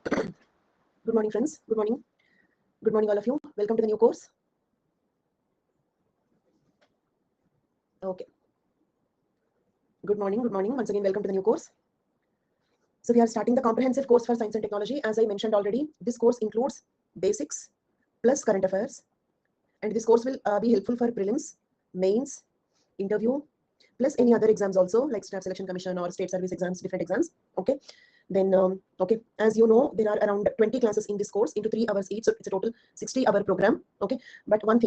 Good morning, friends. Good morning. Good morning, all of you. Welcome to the new course. Okay. Good morning. Good morning. Once again, welcome to the new course. So we are starting the comprehensive course for science and technology. As I mentioned already, this course includes basics plus current affairs. And this course will be helpful for prelims, mains, interview, plus any other exams also, like Staff Selection Commission or state service exams, different exams. Okay. Then, okay, as you know, there are around 20 classes in this course into 3 hours each. So it's a total 60-hour program. Okay. But one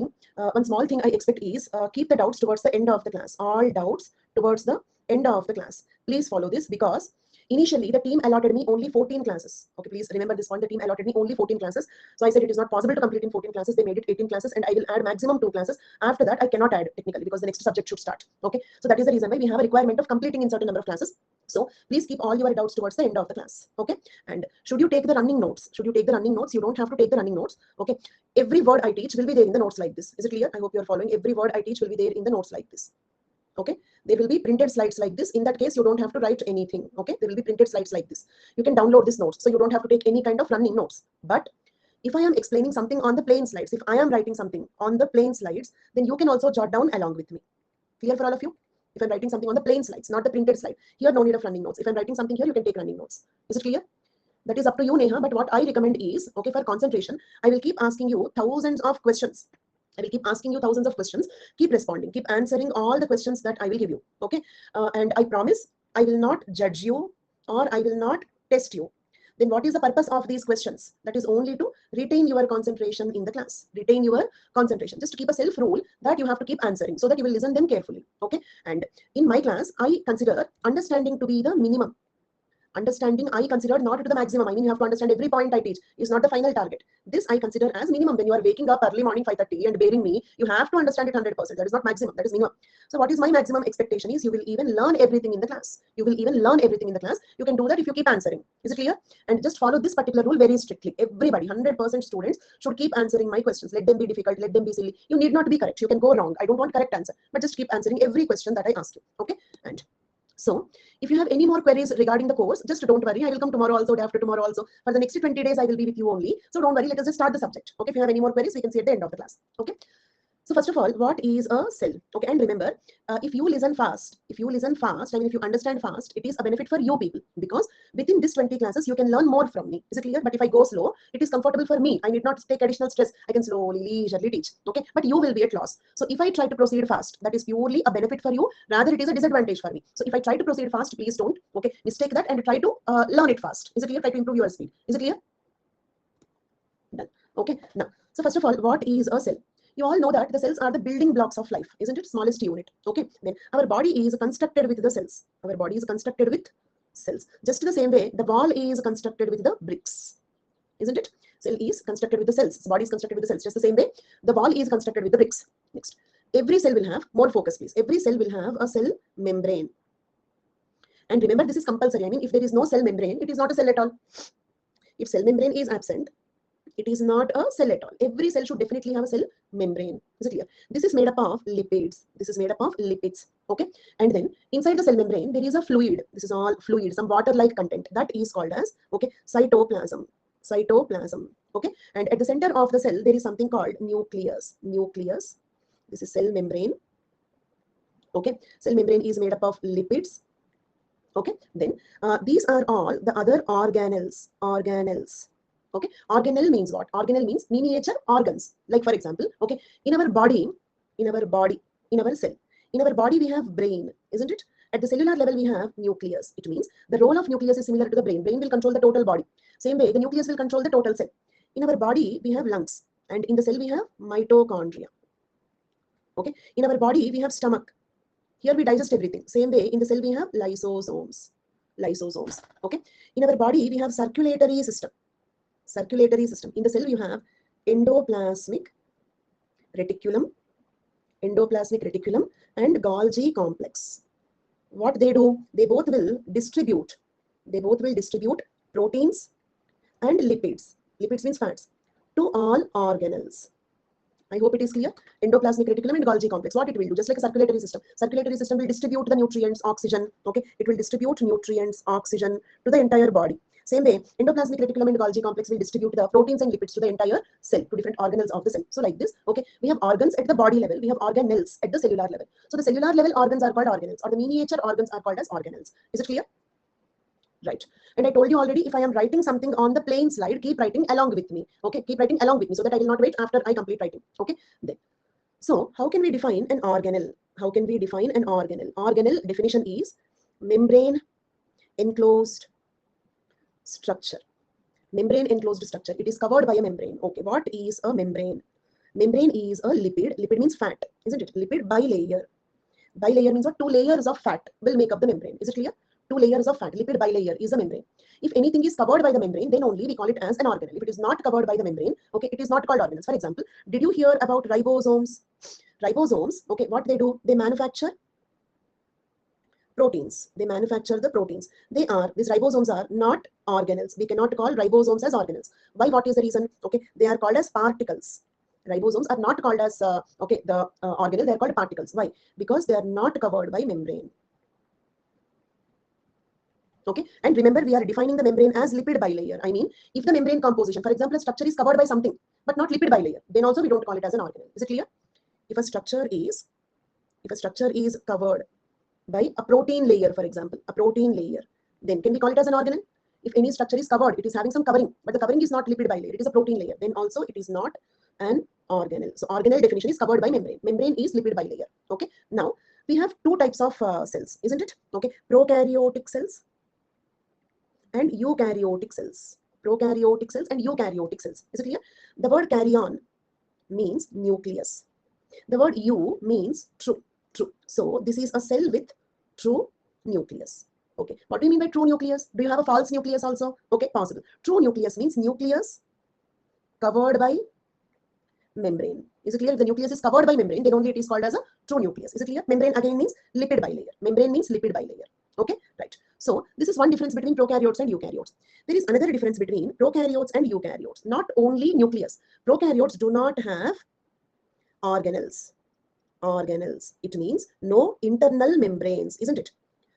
small thing I expect is keep the doubts towards the end of the class. All doubts towards the end of the class. Please follow this because initially the team allotted me only 14 classes. Okay, please remember this one. The team allotted me only 14 classes. So I said it is not possible to complete in 14 classes. They made it 18 classes and I will add maximum 2 classes. After that, I cannot add technically because the next subject should start. Okay. So that is the reason why we have a requirement of completing in certain number of classes. So please keep all your doubts towards the end of the class. Okay. And should you take the running notes? Should you take the running notes? You don't have to take the running notes. Okay. Every word I teach will be there in the notes like this. Is it clear? I hope you are following. Every word I teach will be there in the notes like this. Okay. There will be printed slides like this. In that case, you don't have to write anything. Okay. There will be printed slides like this. You can download this notes. So you don't have to take any kind of running notes. But if I am explaining something on the plain slides, if I am writing something on the plain slides, then you can also jot down along with me. Clear for all of you? If I'm writing something on the plain slides, not the printed slide, here no need of running notes. If I'm writing something here, you can take running notes. Is it clear? That is up to you, Neha. But what I recommend is, okay, for concentration, I will keep asking you thousands of questions. I will keep asking you thousands of questions. Keep responding. Keep answering all the questions that I will give you. Okay. And I promise I will not judge you or I will not test you. Then what is the purpose of these questions? That is only to retain your concentration in the class. Retain your concentration. Just to keep a self-rule that you have to keep answering so that you will listen them carefully. Okay. And in my class, I consider understanding to be the minimum. Understanding I consider not to the maximum. I mean, you have to understand every point I teach is not the final target. This I consider as minimum. When you are waking up early morning 5:30 and bearing me, you have to understand it 100%. That is not maximum. That is minimum. So what is my maximum expectation is you will even learn everything in the class. You will even learn everything in the class. You can do that if you keep answering. Is it clear? And just follow this particular rule very strictly. Everybody, 100% students should keep answering my questions. Let them be difficult. Let them be silly. You need not be correct. You can go wrong. I don't want correct answer, but just keep answering every question that I ask you. Okay. And so if you have any more queries regarding the course, just don't worry. I will come tomorrow also, day after tomorrow also. For the next 20 days, I will be with you only. So don't worry. Let us just start the subject. Okay. If you have any more queries, we can see at the end of the class. Okay. So first of all, what is a cell? Okay, and remember, if you listen fast, I mean, if you understand fast, it is a benefit for you people because within this 20 classes, you can learn more from me. Is it clear? But if I go slow, it is comfortable for me. I need not take additional stress. I can slowly, leisurely teach. Okay, but you will be at loss. So if I try to proceed fast, that is purely a benefit for you. Rather, it is a disadvantage for me. So if I try to proceed fast, please don't. Okay, mistake that and try to learn it fast. Is it clear? Try to improve your speed. Is it clear? Done. Okay. Now, so first of all, what is a cell? You all know that the cells are the building blocks of life, isn't it? Smallest unit. Okay. Then our body is constructed with the cells. Our body is constructed with cells. Just the same way, the wall is constructed with the bricks, isn't it? Cell is constructed with the cells. Body is constructed with the cells. Just the same way, the wall is constructed with the bricks. Next, every cell will have more focus, please. Every cell will have a cell membrane. And remember, this is compulsory. I mean, if there is no cell membrane, it is not a cell at all. If cell membrane is absent, it is not a cell at all. Every cell should definitely have a cell membrane. Is it clear? This is made up of lipids. This is made up of lipids. Okay. And then inside the cell membrane, there is a fluid. This is all fluid, some water-like content. That is called as, okay, cytoplasm. Cytoplasm. Okay. And at the center of the cell, there is something called nucleus. Nucleus. This is cell membrane. Okay. Cell membrane is made up of lipids. Okay. Then these are all the other organelles. Organelles. Okay, organelle means what? Organelle means miniature organs. Like for example, okay, in our body, in our cell, in our body we have brain, isn't it? At the cellular level we have nucleus. It means the role of nucleus is similar to the brain. Brain will control the total body. Same way, the nucleus will control the total cell. In our body we have lungs, and in the cell we have mitochondria. Okay, in our body we have stomach. Here we digest everything. Same way, in the cell we have lysosomes. Lysosomes. Okay, in our body we have circulatory system. Circulatory system. In the cell you have endoplasmic reticulum, and Golgi complex. What they do? They both will distribute proteins and lipids. Lipids means fats to all organelles. I hope it is clear. Endoplasmic reticulum and Golgi complex. What it will do? Just like a circulatory system. Circulatory system will distribute the nutrients, oxygen. Okay, it will distribute nutrients, oxygen to the entire body. Same way, endoplasmic reticulum and Golgi complex will distribute the proteins and lipids to the entire cell, to different organelles of the cell. So like this, okay, we have organs at the body level, we have organelles at the cellular level. So the cellular level organs are called organelles, or the miniature organs are called as organelles. Is it clear? Right. And I told you already, if I am writing something on the plain slide, keep writing along with me. Okay, keep writing along with me so that I will not wait after I complete writing. Okay, then. So how can we define an organelle? How can we define an organelle? Organelle definition is membrane enclosed structure. Membrane enclosed structure. It is covered by a membrane. Okay, what is a membrane? Membrane is a lipid. Lipid means fat, isn't it? Lipid bilayer. Bilayer means what? Two layers of fat will make up the membrane. Is it clear? Two layers of fat. Lipid bilayer is a membrane. If anything is covered by the membrane, then only we call it as an organelle. If it is not covered by the membrane, okay, it is not called organelles. For example, did you hear about ribosomes? Ribosomes, okay, what they do? They manufacture proteins. They manufacture the proteins. These ribosomes are not organelles. We cannot call ribosomes as organelles. Why? What is the reason? Okay, they are called as particles. Ribosomes are not called as organelle. They are called particles. Why? Because they are not covered by membrane. Okay, and remember, we are defining the membrane as lipid bilayer. I mean, if the membrane composition, for example, a structure is covered by something but not lipid bilayer, then also we don't call it as an organelle. Is it clear? If a structure is covered by a protein layer, for example, a protein layer, then can we call it as an organelle? If any structure is covered, it is having some covering, but the covering is not lipid bilayer, it is a protein layer, then also it is not an organelle. So organelle definition is covered by membrane. Membrane is lipid bilayer. Okay, now we have two types of cells, isn't it? Okay, prokaryotic cells and eukaryotic cells. Prokaryotic cells and eukaryotic cells. Is it clear? The word karyon means nucleus. The word eu means true. True. So this is a cell with true nucleus. Okay. What do you mean by true nucleus? Do you have a false nucleus also? Okay, possible. True nucleus means nucleus covered by membrane. Is it clear? If the nucleus is covered by membrane, then only it is called as a true nucleus. Is it clear? Membrane again means lipid bilayer. Membrane means lipid bilayer. Okay, right. So this is one difference between prokaryotes and eukaryotes. There is another difference between prokaryotes and eukaryotes. Not only nucleus. Prokaryotes do not have organelles. Organelles. It means no internal membranes, isn't it?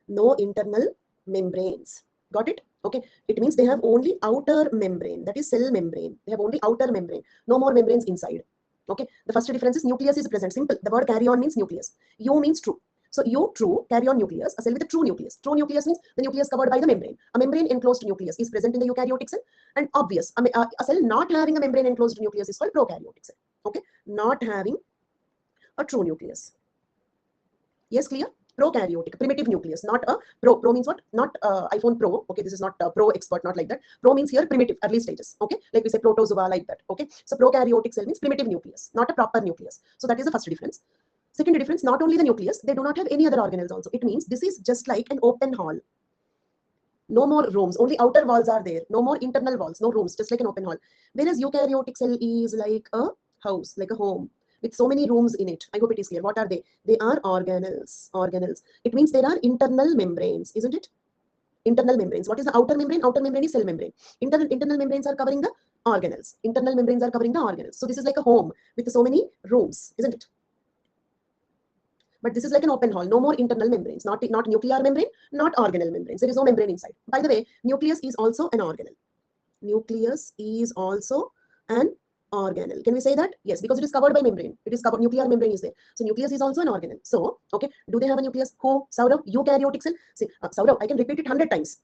No internal membranes. Got it? Okay. It means they have only outer membrane. That is cell membrane. They have only outer membrane. No more membranes inside. Okay. The first difference is nucleus is present. Simple. The word karyon means nucleus. Eu means true. So eu true, karyon nucleus, a cell with a true nucleus. True nucleus means the nucleus covered by the membrane. A membrane enclosed nucleus is present in the eukaryotic cell. And obvious, a cell not having a membrane enclosed nucleus is called prokaryotic cell. Okay. Not having a true nucleus. Yes, clear? Prokaryotic, primitive nucleus, not a pro. Pro means what? Not iPhone Pro. Okay, this is not pro expert, not like that. Pro means here primitive, early stages. Okay, like we say protozoa, like that. Okay, so prokaryotic cell means primitive nucleus, not a proper nucleus. So that is the first difference. Second difference, not only the nucleus, they do not have any other organelles also. It means this is just like an open hall. No more rooms, only outer walls are there. No more internal walls, no rooms, just like an open hall. Whereas eukaryotic cell is like a house, like a home, with so many rooms in it. I hope it is clear. What are they? They are organelles. Organelles. It means there are internal membranes, isn't it? Internal membranes. What is the outer membrane? Outer membrane is cell membrane. Internal membranes are covering the organelles. Internal membranes are covering the organelles. So this is like a home with so many rooms, isn't it? But this is like an open hall. No more internal membranes. Not nuclear membrane, not organelle membranes. There is no membrane inside. By the way, nucleus is also an organelle. Nucleus is also an organelle. Can we say that? Yes, because it is covered by membrane. It is covered, nuclear membrane is there. So nucleus is also an organelle. So, okay, do they have a nucleus? Who? Saurav, eukaryotic cell. See, Saurav, I can repeat it 100 times.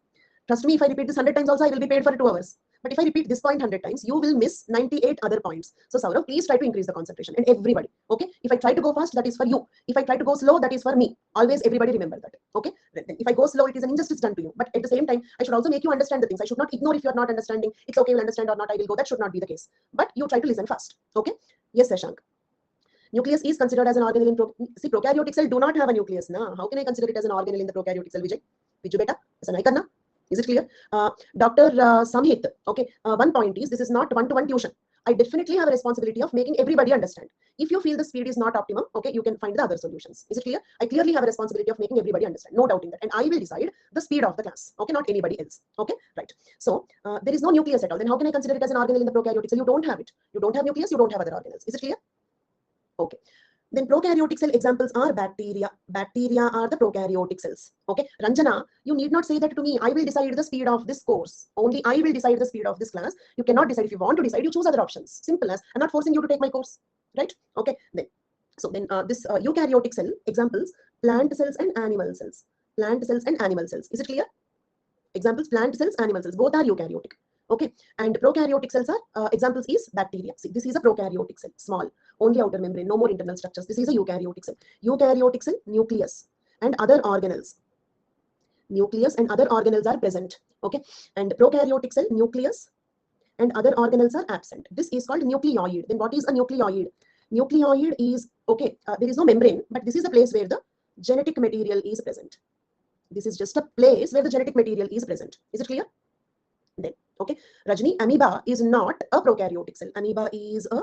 Trust me, if I repeat this 100 times also, I will be paid for 2 hours. But if I repeat this point 100 times, you will miss 98 other points. So Saurav, please try to increase the concentration. And everybody, okay? If I try to go fast, that is for you. If I try to go slow, that is for me. Always everybody remember that, okay? Then if I go slow, it is an injustice done to you. But at the same time, I should also make you understand the things. I should not ignore if you are not understanding. It's okay, you'll understand or not, I will go. That should not be the case. But you try to listen fast, okay? Yes, Sashank. Nucleus is considered as an organelle in prokaryotic cell do not have a nucleus. Na? How can I consider it as an organelle in the prokaryotic cell, Vijay? Vijay beta, aisa nahi karna. Is it clear? Dr. Samhit, okay, one point is this is not one-to-one tuition. I definitely have a responsibility of making everybody understand. If you feel the speed is not optimum, okay, you can find the other solutions. Is it clear? I clearly have a responsibility of making everybody understand. No doubting that. And I will decide the speed of the class. Okay, not anybody else. Okay, right. So there is no nucleus at all. Then how can I consider it as an organelle in the prokaryotic cell? You don't have it. You don't have nucleus, you don't have other organelles. Is it clear? Okay. Then prokaryotic cell examples are bacteria. Bacteria are the prokaryotic cells. Okay, Ranjana, you need not say that to me. I will decide the speed of this course. Only I will decide the speed of this class. You cannot decide. If you want to decide, you choose other options. Simple as. I'm not forcing you to take my course, right? Okay, then. So then this eukaryotic cell examples, plant cells and animal cells. Plant cells and animal cells. Is it clear? Examples, plant cells, animal cells. Both are eukaryotic. Okay, and prokaryotic cells are examples is bacteria. See, this is a prokaryotic cell, small, only outer membrane, no more internal structures. This is a eukaryotic cell. Eukaryotic cell, nucleus and other organelles. Nucleus and other organelles are present. Okay, and prokaryotic cell, nucleus and other organelles are absent. This is called nucleoid. Then what is a nucleoid? Nucleoid is, okay, there is no membrane, but this is a place where the genetic material is present. This is just a place where the genetic material is present. Is it clear? Then, okay, Rajni, amoeba is not a prokaryotic cell. Amoeba is a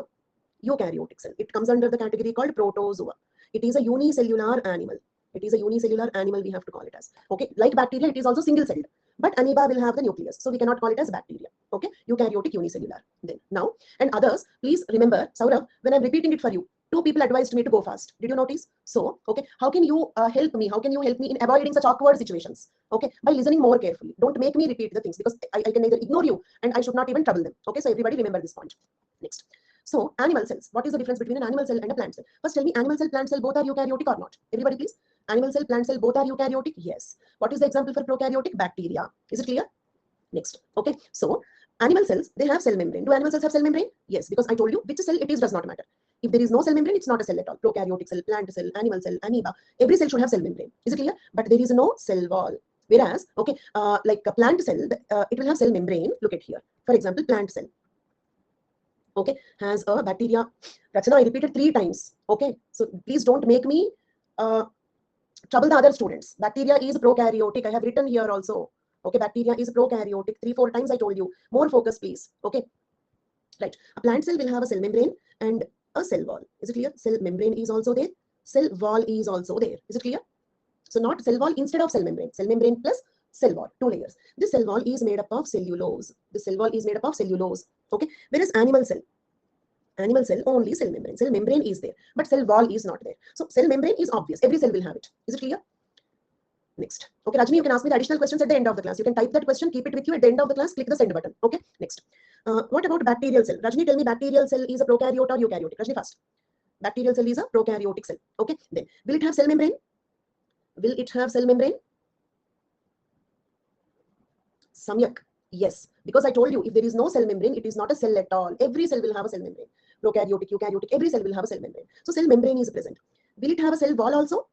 eukaryotic cell. It comes under the category called protozoa. It is a unicellular animal. It is a unicellular animal, we have to call it as. Okay, like bacteria, it is also single-celled. But amoeba will have the nucleus, so we cannot call it as bacteria. Okay, eukaryotic unicellular. Then, now, and others, please remember, Saurabh, when I'm repeating it for you, 2 people advised me to go fast. Did you notice? So, okay, how can you help me? How can you help me in avoiding such awkward situations? Okay, by listening more carefully. Don't make me repeat the things, because I can either ignore you and I should not even trouble them. Okay, so everybody remember this point. Next. So, animal cells. What is the difference between an animal cell and a plant cell? First, tell me, animal cell, plant cell, both are eukaryotic or not? Everybody, please. Animal cell, plant cell, both are eukaryotic? Yes. What is the example for prokaryotic? Bacteria. Is it clear? Next. Okay, so animal cells, they have cell membrane. Do animal cells have cell membrane? Yes, because I told you which cell it is does not matter. If there is no cell membrane, it's not a cell at all. Prokaryotic cell, plant cell, animal cell, amoeba, every cell should have cell membrane. Is it clear? But there is no cell wall. Whereas, okay, like a plant cell, it will have cell membrane. Look at here. For example, plant cell. Okay, has a bacteria. Rachana, I repeated 3 times. Okay, so please don't make me trouble the other students. Bacteria is prokaryotic. I have written here also. Okay, bacteria is prokaryotic. 3-4 times I told you. More focus, please. Okay, right. A plant cell will have a cell membrane and a cell wall. Is it clear? Cell membrane is also there. Cell wall is also there. Is it clear? So not cell wall instead of cell membrane. Cell membrane plus cell wall, 2 layers. This cell wall is made up of cellulose. The cell wall is made up of cellulose. Okay, whereas animal cell only cell membrane. Cell membrane is there, but cell wall is not there. So cell membrane is obvious. Every cell will have it. Is it clear? Next. Okay, Rajni, you can ask me the additional questions at the end of the class. You can type that question, keep it with you at the end of the class, click the send button. Okay, next. What about bacterial cell? Rajni, tell me bacterial cell is a prokaryote or eukaryotic? Rajni, first. Bacterial cell is a prokaryotic cell. Okay, then will it have cell membrane? Will it have cell membrane? Samyak. Yes, because I told you if there is no cell membrane, it is not a cell at all. Every cell will have a cell membrane. Prokaryotic, eukaryotic, every cell will have a cell membrane. So cell membrane is present. Will it have a cell wall also?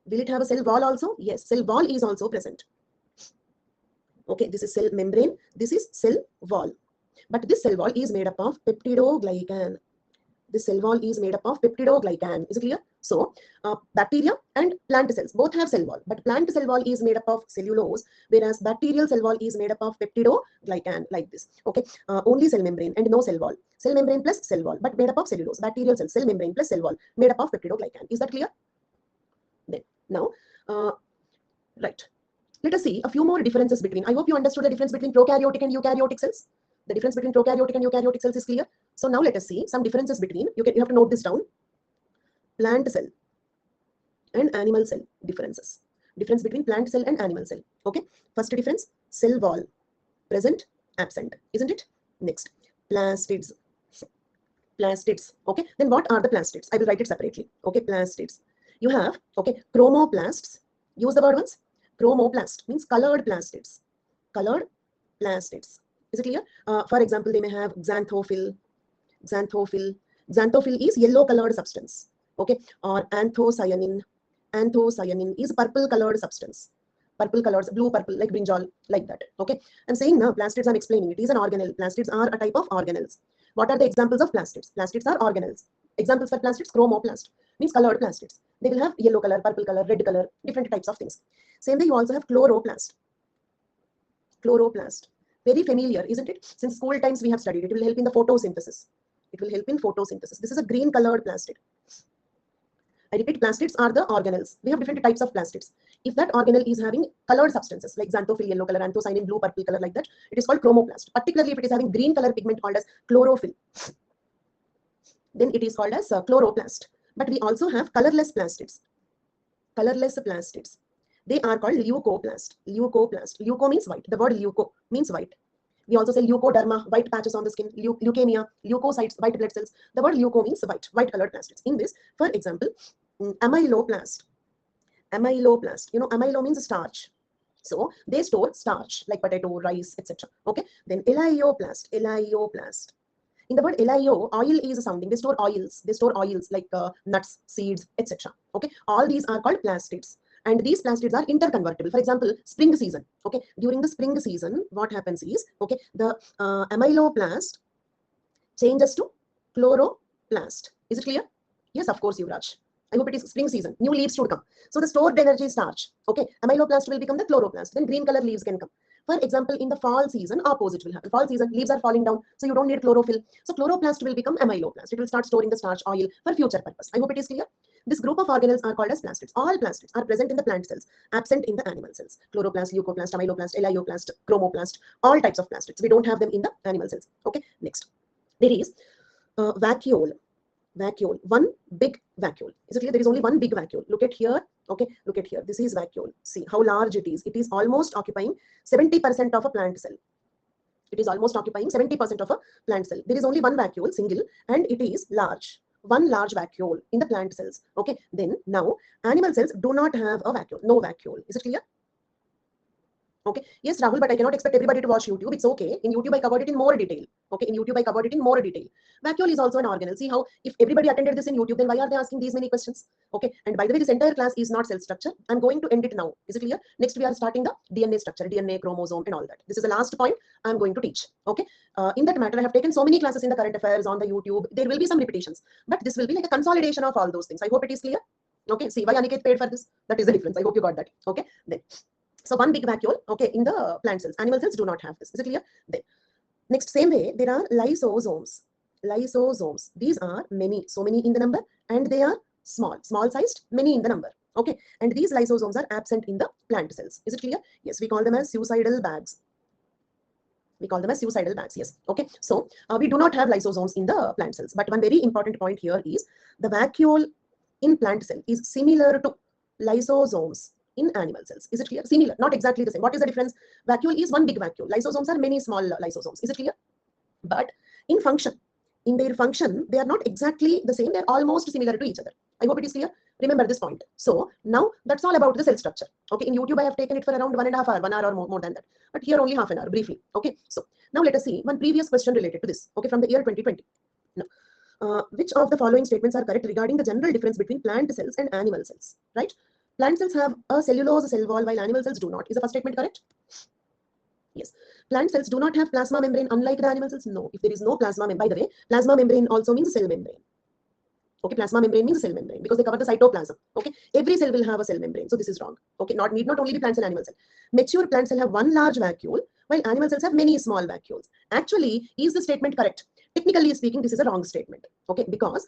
Will it have a cell wall also? Yes, cell wall is also present. Okay, this is cell membrane. This is cell wall. But this cell wall is made up of peptidoglycan. This cell wall is made up of peptidoglycan. Is it clear? So, bacteria and plant cells both have cell wall, but plant cell wall is made up of cellulose, whereas bacterial cell wall is made up of peptidoglycan, like this. Okay, only cell membrane and no cell wall. Cell membrane plus cell wall, but made up of cellulose. Bacterial cell membrane plus cell wall, made up of peptidoglycan. Is that clear? Then, now, right. Let us see a few more differences between. I hope you understood the difference between prokaryotic and eukaryotic cells. The difference between prokaryotic and eukaryotic cells is clear. So now let us see some differences between. You have to note this down. Plant cell and animal cell differences. Difference between plant cell and animal cell. Okay. First difference, cell wall, present, absent, isn't it? Next, plastids. Plastids. Okay. Then what are the plastids? I will write it separately. Okay. Plastids. You have, okay, chromoplasts. Use the word once. Chromoplast means colored plastids. Colored plastids. Is it clear? For example, they may have xanthophyll. Xanthophyll. Xanthophyll is yellow colored substance. Okay. Or anthocyanin. Anthocyanin is purple colored substance. Purple colors, blue, purple, like brinjal, like that. Okay. I'm saying now, plastids, I'm explaining. It is an organelle. Plastids are a type of organelles. What are the examples of plastids? Plastids are organelles. Examples for plastids, chromoplast means colored plastids. They will have yellow color, purple color, red color, different types of things. Same way, you also have chloroplast. Chloroplast. Very familiar, isn't it? Since school times we have studied. It will help in the photosynthesis. It will help in photosynthesis. This is a green colored plastid. I repeat, plastids are the organelles. We have different types of plastids. If that organelle is having colored substances like xanthophyll, yellow color, anthocyanin, blue, purple color, like that, it is called chromoplast. Particularly if it is having green color pigment called as chlorophyll, then it is called as chloroplast. But we also have colorless plastids. Colorless plastids. They are called leucoplast. Leucoplast. Leuco means white. The word leuco means white. We also say leucoderma, white patches on the skin, leukemia, leukocytes, white blood cells. The word leuco means white colored plastids. In this, for example, amyloplast. Amyloplast. You know, amylo means starch. So they store starch like potato, rice, etc. Okay. Then elaioplast. Elaioplast. In the word elio, oil is sounding. They store oils. They store oils like nuts, seeds, etc. Okay. All these are called plastids. And these plastids are interconvertible. For example, spring season. Okay. During the spring season, what happens is, okay, the amyloplast changes to chloroplast. Is it clear? Yes, of course, Yuvraj. I hope it is spring season. New leaves should come. So the stored energy starch. Okay. Amyloplast will become the chloroplast. Then green color leaves can come. For example, in the fall season, opposite will happen. Fall season, leaves are falling down, so you don't need chlorophyll. So chloroplast will become amyloplast. It will start storing the starch oil for future purpose. I hope it is clear. This group of organelles are called as plastids. All plastids are present in the plant cells, absent in the animal cells. Chloroplast, leucoplast, amyloplast, elaioplast, chromoplast, all types of plastids. We don't have them in the animal cells. Okay, next. There is vacuole. Vacuole, one big vacuole. Is it clear? There is only one big vacuole. Look at here. Okay, look at here. This is vacuole. See how large it is. It is almost occupying 70% of a plant cell. It is almost occupying 70% of a plant cell. There is only one vacuole, single, and it is large. One large vacuole in the plant cells. Okay, then now animal cells do not have a vacuole. No vacuole. Is it clear? Okay. Yes, Rahul, but I cannot expect everybody to watch YouTube. It's okay. In YouTube, I covered it in more detail. Okay. In YouTube, I covered it in more detail. Vacuole is also an organelle. See how if everybody attended this in YouTube, then why are they asking these many questions? Okay. And by the way, this entire class is not cell structure. I'm going to end it now. Is it clear? Next, we are starting the DNA structure, DNA, chromosome, and all that. This is the last point I'm going to teach. Okay. In that matter, I have taken so many classes in the current affairs on the YouTube. There will be some repetitions, but this will be like a consolidation of all those things. I hope it is clear. Okay. See why Aniket paid for this? That is the difference. I hope you got that. Okay. Then. So one big vacuole, okay, in the plant cells. Animal cells do not have this. Is it clear? Then, next, same way, there are lysosomes. Lysosomes. These are many, so many in the number, and they are small sized, many in the number. Okay, and these lysosomes are absent in the plant cells. Is it clear? Yes, we call them as suicidal bags. We call them as suicidal bags. Yes. Okay. So we do not have lysosomes in the plant cells. But one very important point here is the vacuole in plant cell is similar to lysosomes in animal cells. Is it clear? Similar, not exactly the same. What is the difference? Vacuole is one big vacuole. Lysosomes are many small lysosomes. Is it clear? But in function, in their function, they are not exactly the same. They're almost similar to each other. I hope it is clear. Remember this point. So now that's all about the cell structure. Okay. In YouTube, I have taken it for around 1.5 hours, 1 hour or more than that. But here only half an hour, briefly. Okay. So now let us see one previous question related to this. Okay, from the year 2020. Now, which of the following statements are correct regarding the general difference between plant cells and animal cells? Right? Plant cells have a cellulose cell wall while animal cells do not. Is the first statement correct? Yes. Plant cells do not have plasma membrane unlike the animal cells. No. If there is no plasma membrane, by the way, plasma membrane also means cell membrane. Okay, plasma membrane means cell membrane because they cover the cytoplasm. Okay, every cell will have a cell membrane. So this is wrong. Okay, need not only be plants and animal cell. Mature plant cells have one large vacuole while animal cells have many small vacuoles. Actually, is the statement correct? Technically speaking, this is a wrong statement. Okay, because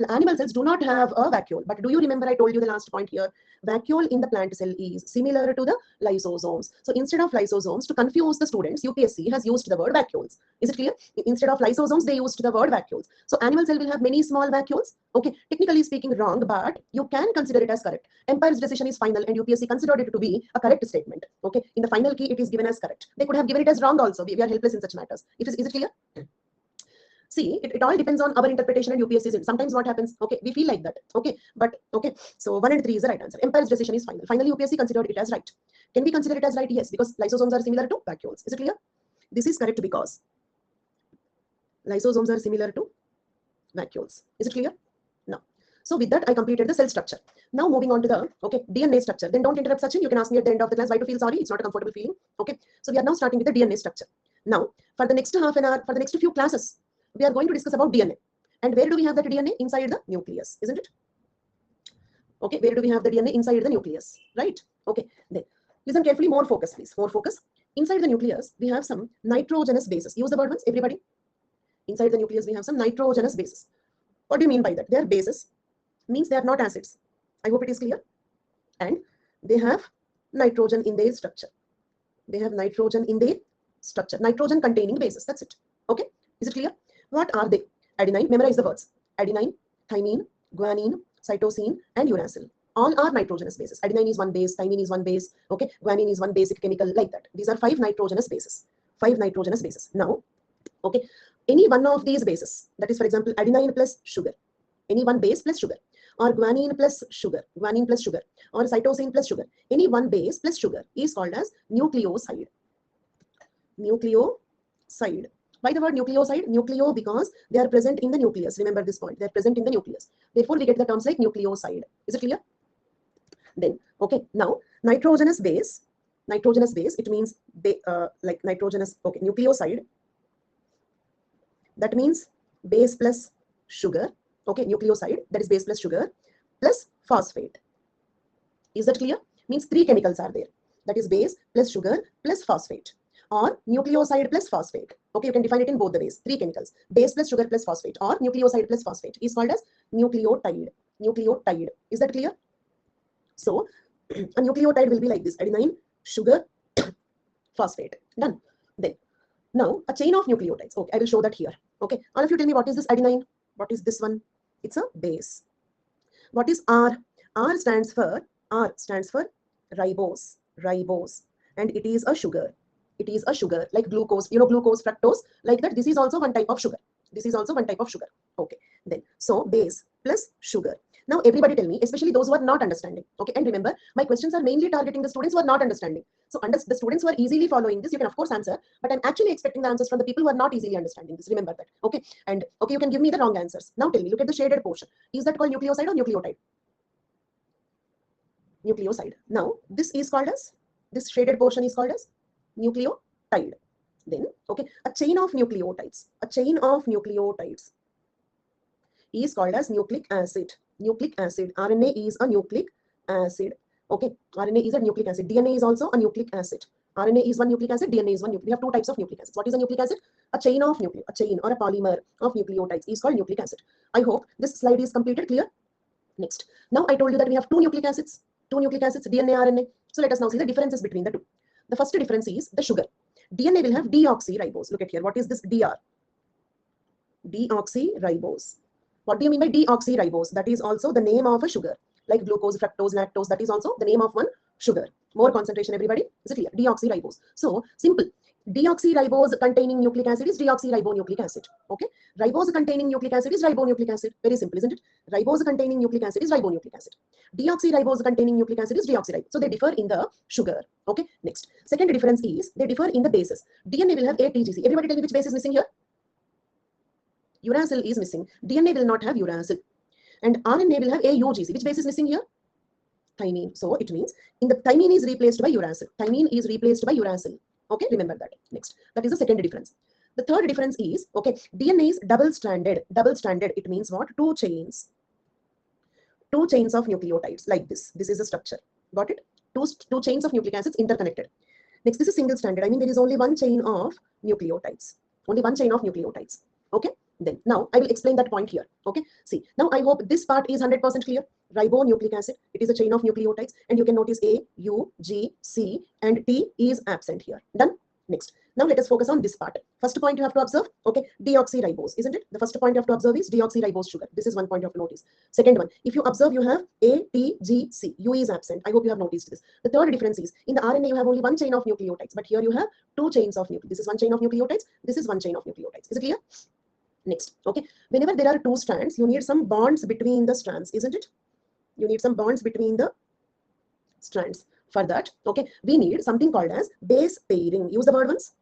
animal cells do not have a vacuole. But do you remember I told you the last point here? Vacuole in the plant cell is similar to the lysosomes. So instead of lysosomes, to confuse the students, UPSC has used the word vacuoles. Is it clear? Instead of lysosomes, they used the word vacuoles. So animal cell will have many small vacuoles. Okay, technically speaking, wrong, but you can consider it as correct. Empire's decision is final, and UPSC considered it to be a correct statement. Okay, in the final key, it is given as correct. They could have given it as wrong also. We are helpless in such matters. Is it clear? See, it all depends on our interpretation and UPSC. Sometimes what happens, okay, we feel like that, okay, but okay, so 1 and 3 is the right answer. Empire's decision is final. Finally, UPSC considered it as right. Can we consider it as right? Yes, because lysosomes are similar to vacuoles. Is it clear? This is correct because lysosomes are similar to vacuoles. Is it clear? No. So with that, I completed the cell structure. Now moving on to the DNA structure. Then don't interrupt, Sachin. You can ask me at the end of the class why to feel sorry. It's not a comfortable feeling. Okay. So we are now starting with the DNA structure. Now, for the next half an hour, for the next few classes, we are going to discuss about DNA. And where do we have that DNA? Inside the nucleus, isn't it? Okay, where do we have the DNA? Inside the nucleus, right? Okay, then listen carefully, more focus, please, more focus. Inside the nucleus, we have some nitrogenous bases. Use the word once, everybody. Inside the nucleus, we have some nitrogenous bases. What do you mean by that? They are bases, means they are not acids. I hope it is clear. And they have nitrogen in their structure. They have nitrogen in their structure. Nitrogen containing bases, that's it. Okay, is it clear? What are they? Adenine, memorize the words. Adenine, thymine, guanine, cytosine, and uracil. All are nitrogenous bases. Adenine is one base, thymine is one base, okay, guanine is one basic chemical, like that. These are 5 nitrogenous bases. 5 nitrogenous bases. Now, okay, any one of these bases, that is, for example, adenine plus sugar, any one base plus sugar, or guanine plus sugar, or cytosine plus sugar, any one base plus sugar is called as nucleoside. Nucleoside. Why the word nucleoside? Nucleo, because they are present in the nucleus. Remember this point. They are present in the nucleus. Therefore, we get the terms like nucleoside. Is it clear? Then, okay. Now, nitrogenous base, it means like nitrogenous, okay, nucleoside. That means base plus sugar. Okay, nucleoside, that is base plus sugar plus phosphate. Is that clear? Means 3 chemicals are there. That is base plus sugar plus phosphate, or nucleoside plus phosphate. Okay, you can define it in both the ways. 3 chemicals, base plus sugar plus phosphate, or nucleoside plus phosphate, is called as nucleotide. Nucleotide. Is that clear? So, a nucleotide will be like this: adenine, sugar, phosphate. Done. Then, now a chain of nucleotides. Okay, I will show that here. Okay, all of you tell me, what is this adenine? What is this one? It's a base. What is R? R stands for ribose, and it is a sugar. It is a sugar, like glucose, you know, glucose, fructose, like that. This is also one type of sugar. Okay, then, so base plus sugar. Now everybody tell me, especially those who are not understanding. Okay, and remember, my questions are mainly targeting the students who are not understanding. So the students who are easily following this, you can of course answer, but I'm actually expecting the answers from the people who are not easily understanding this. Remember that. Okay, and okay, you can give me the wrong answers. Now tell me, look at the shaded portion. Is that called nucleoside or nucleotide? Nucleoside. Now this shaded portion is called as nucleotide. Then, okay, a chain of nucleotides is called as nucleic acid. RNA is a nucleic acid. Okay, RNA is a nucleic acid. DNA is also a nucleic acid. RNA is one nucleic acid, DNA is one nucleic. We have 2 types of nucleic acids. What is a nucleic acid? A chain or a polymer of nucleotides is called nucleic acid. I hope this slide is completed, clear? Next, now I told you that we have 2 nucleic acids, DNA, RNA. So let us now see the differences between the 2. The first difference is the sugar. DNA will have deoxyribose. Look at here. What is this DR? Deoxyribose. What do you mean by deoxyribose? That is also the name of a sugar, like glucose, fructose, lactose. That is also the name of one sugar. More concentration, everybody. Is it clear? Deoxyribose. So simple. Deoxyribose containing nucleic acid is deoxyribonucleic acid. Okay. Ribose containing nucleic acid is ribonucleic acid. Very simple, isn't it? Ribose containing nucleic acid is ribonucleic acid. Deoxyribose containing nucleic acid is deoxyribose. So they differ in the sugar. Okay. Next. Second difference is they differ in the bases. DNA will have ATGC. Everybody tell me which base is missing here? Uracil is missing. DNA will not have uracil. And RNA will have AUGC. Which base is missing here? Thymine. So it means in the thymine is replaced by uracil. Okay, remember that. Next, that is the second difference. The third difference is, okay, DNA is double-stranded. It means what? 2 chains. 2 chains of nucleotides like this. This is the structure. Got it? Two chains of nucleic acids interconnected. Next, this is single-stranded. I mean, there is only 1 chain of nucleotides. Okay. Then now I will explain that point here. Okay. See, now I hope this part is 100% clear. Ribonucleic acid. It is a chain of nucleotides, and you can notice A, U, G, C, and T is absent here. Done. Next. Now let us focus on this part. First point you have to observe. Okay, deoxyribose, isn't it? The first point you have to observe is deoxyribose sugar. This is one point you have to notice. Second one, if you observe, you have A, T, G, C. U is absent. I hope you have noticed this. The third difference is in the RNA you have only 1 chain of nucleotides, but here you have 2 chains of nucleotides. This is 1 chain of nucleotides. This is 1 chain of nucleotides. Is it clear? Next, okay, whenever there are 2 strands, you need some bonds between the strands, isn't it? You need some bonds between the strands. For that, okay, we need something called as base pairing. Use the word once.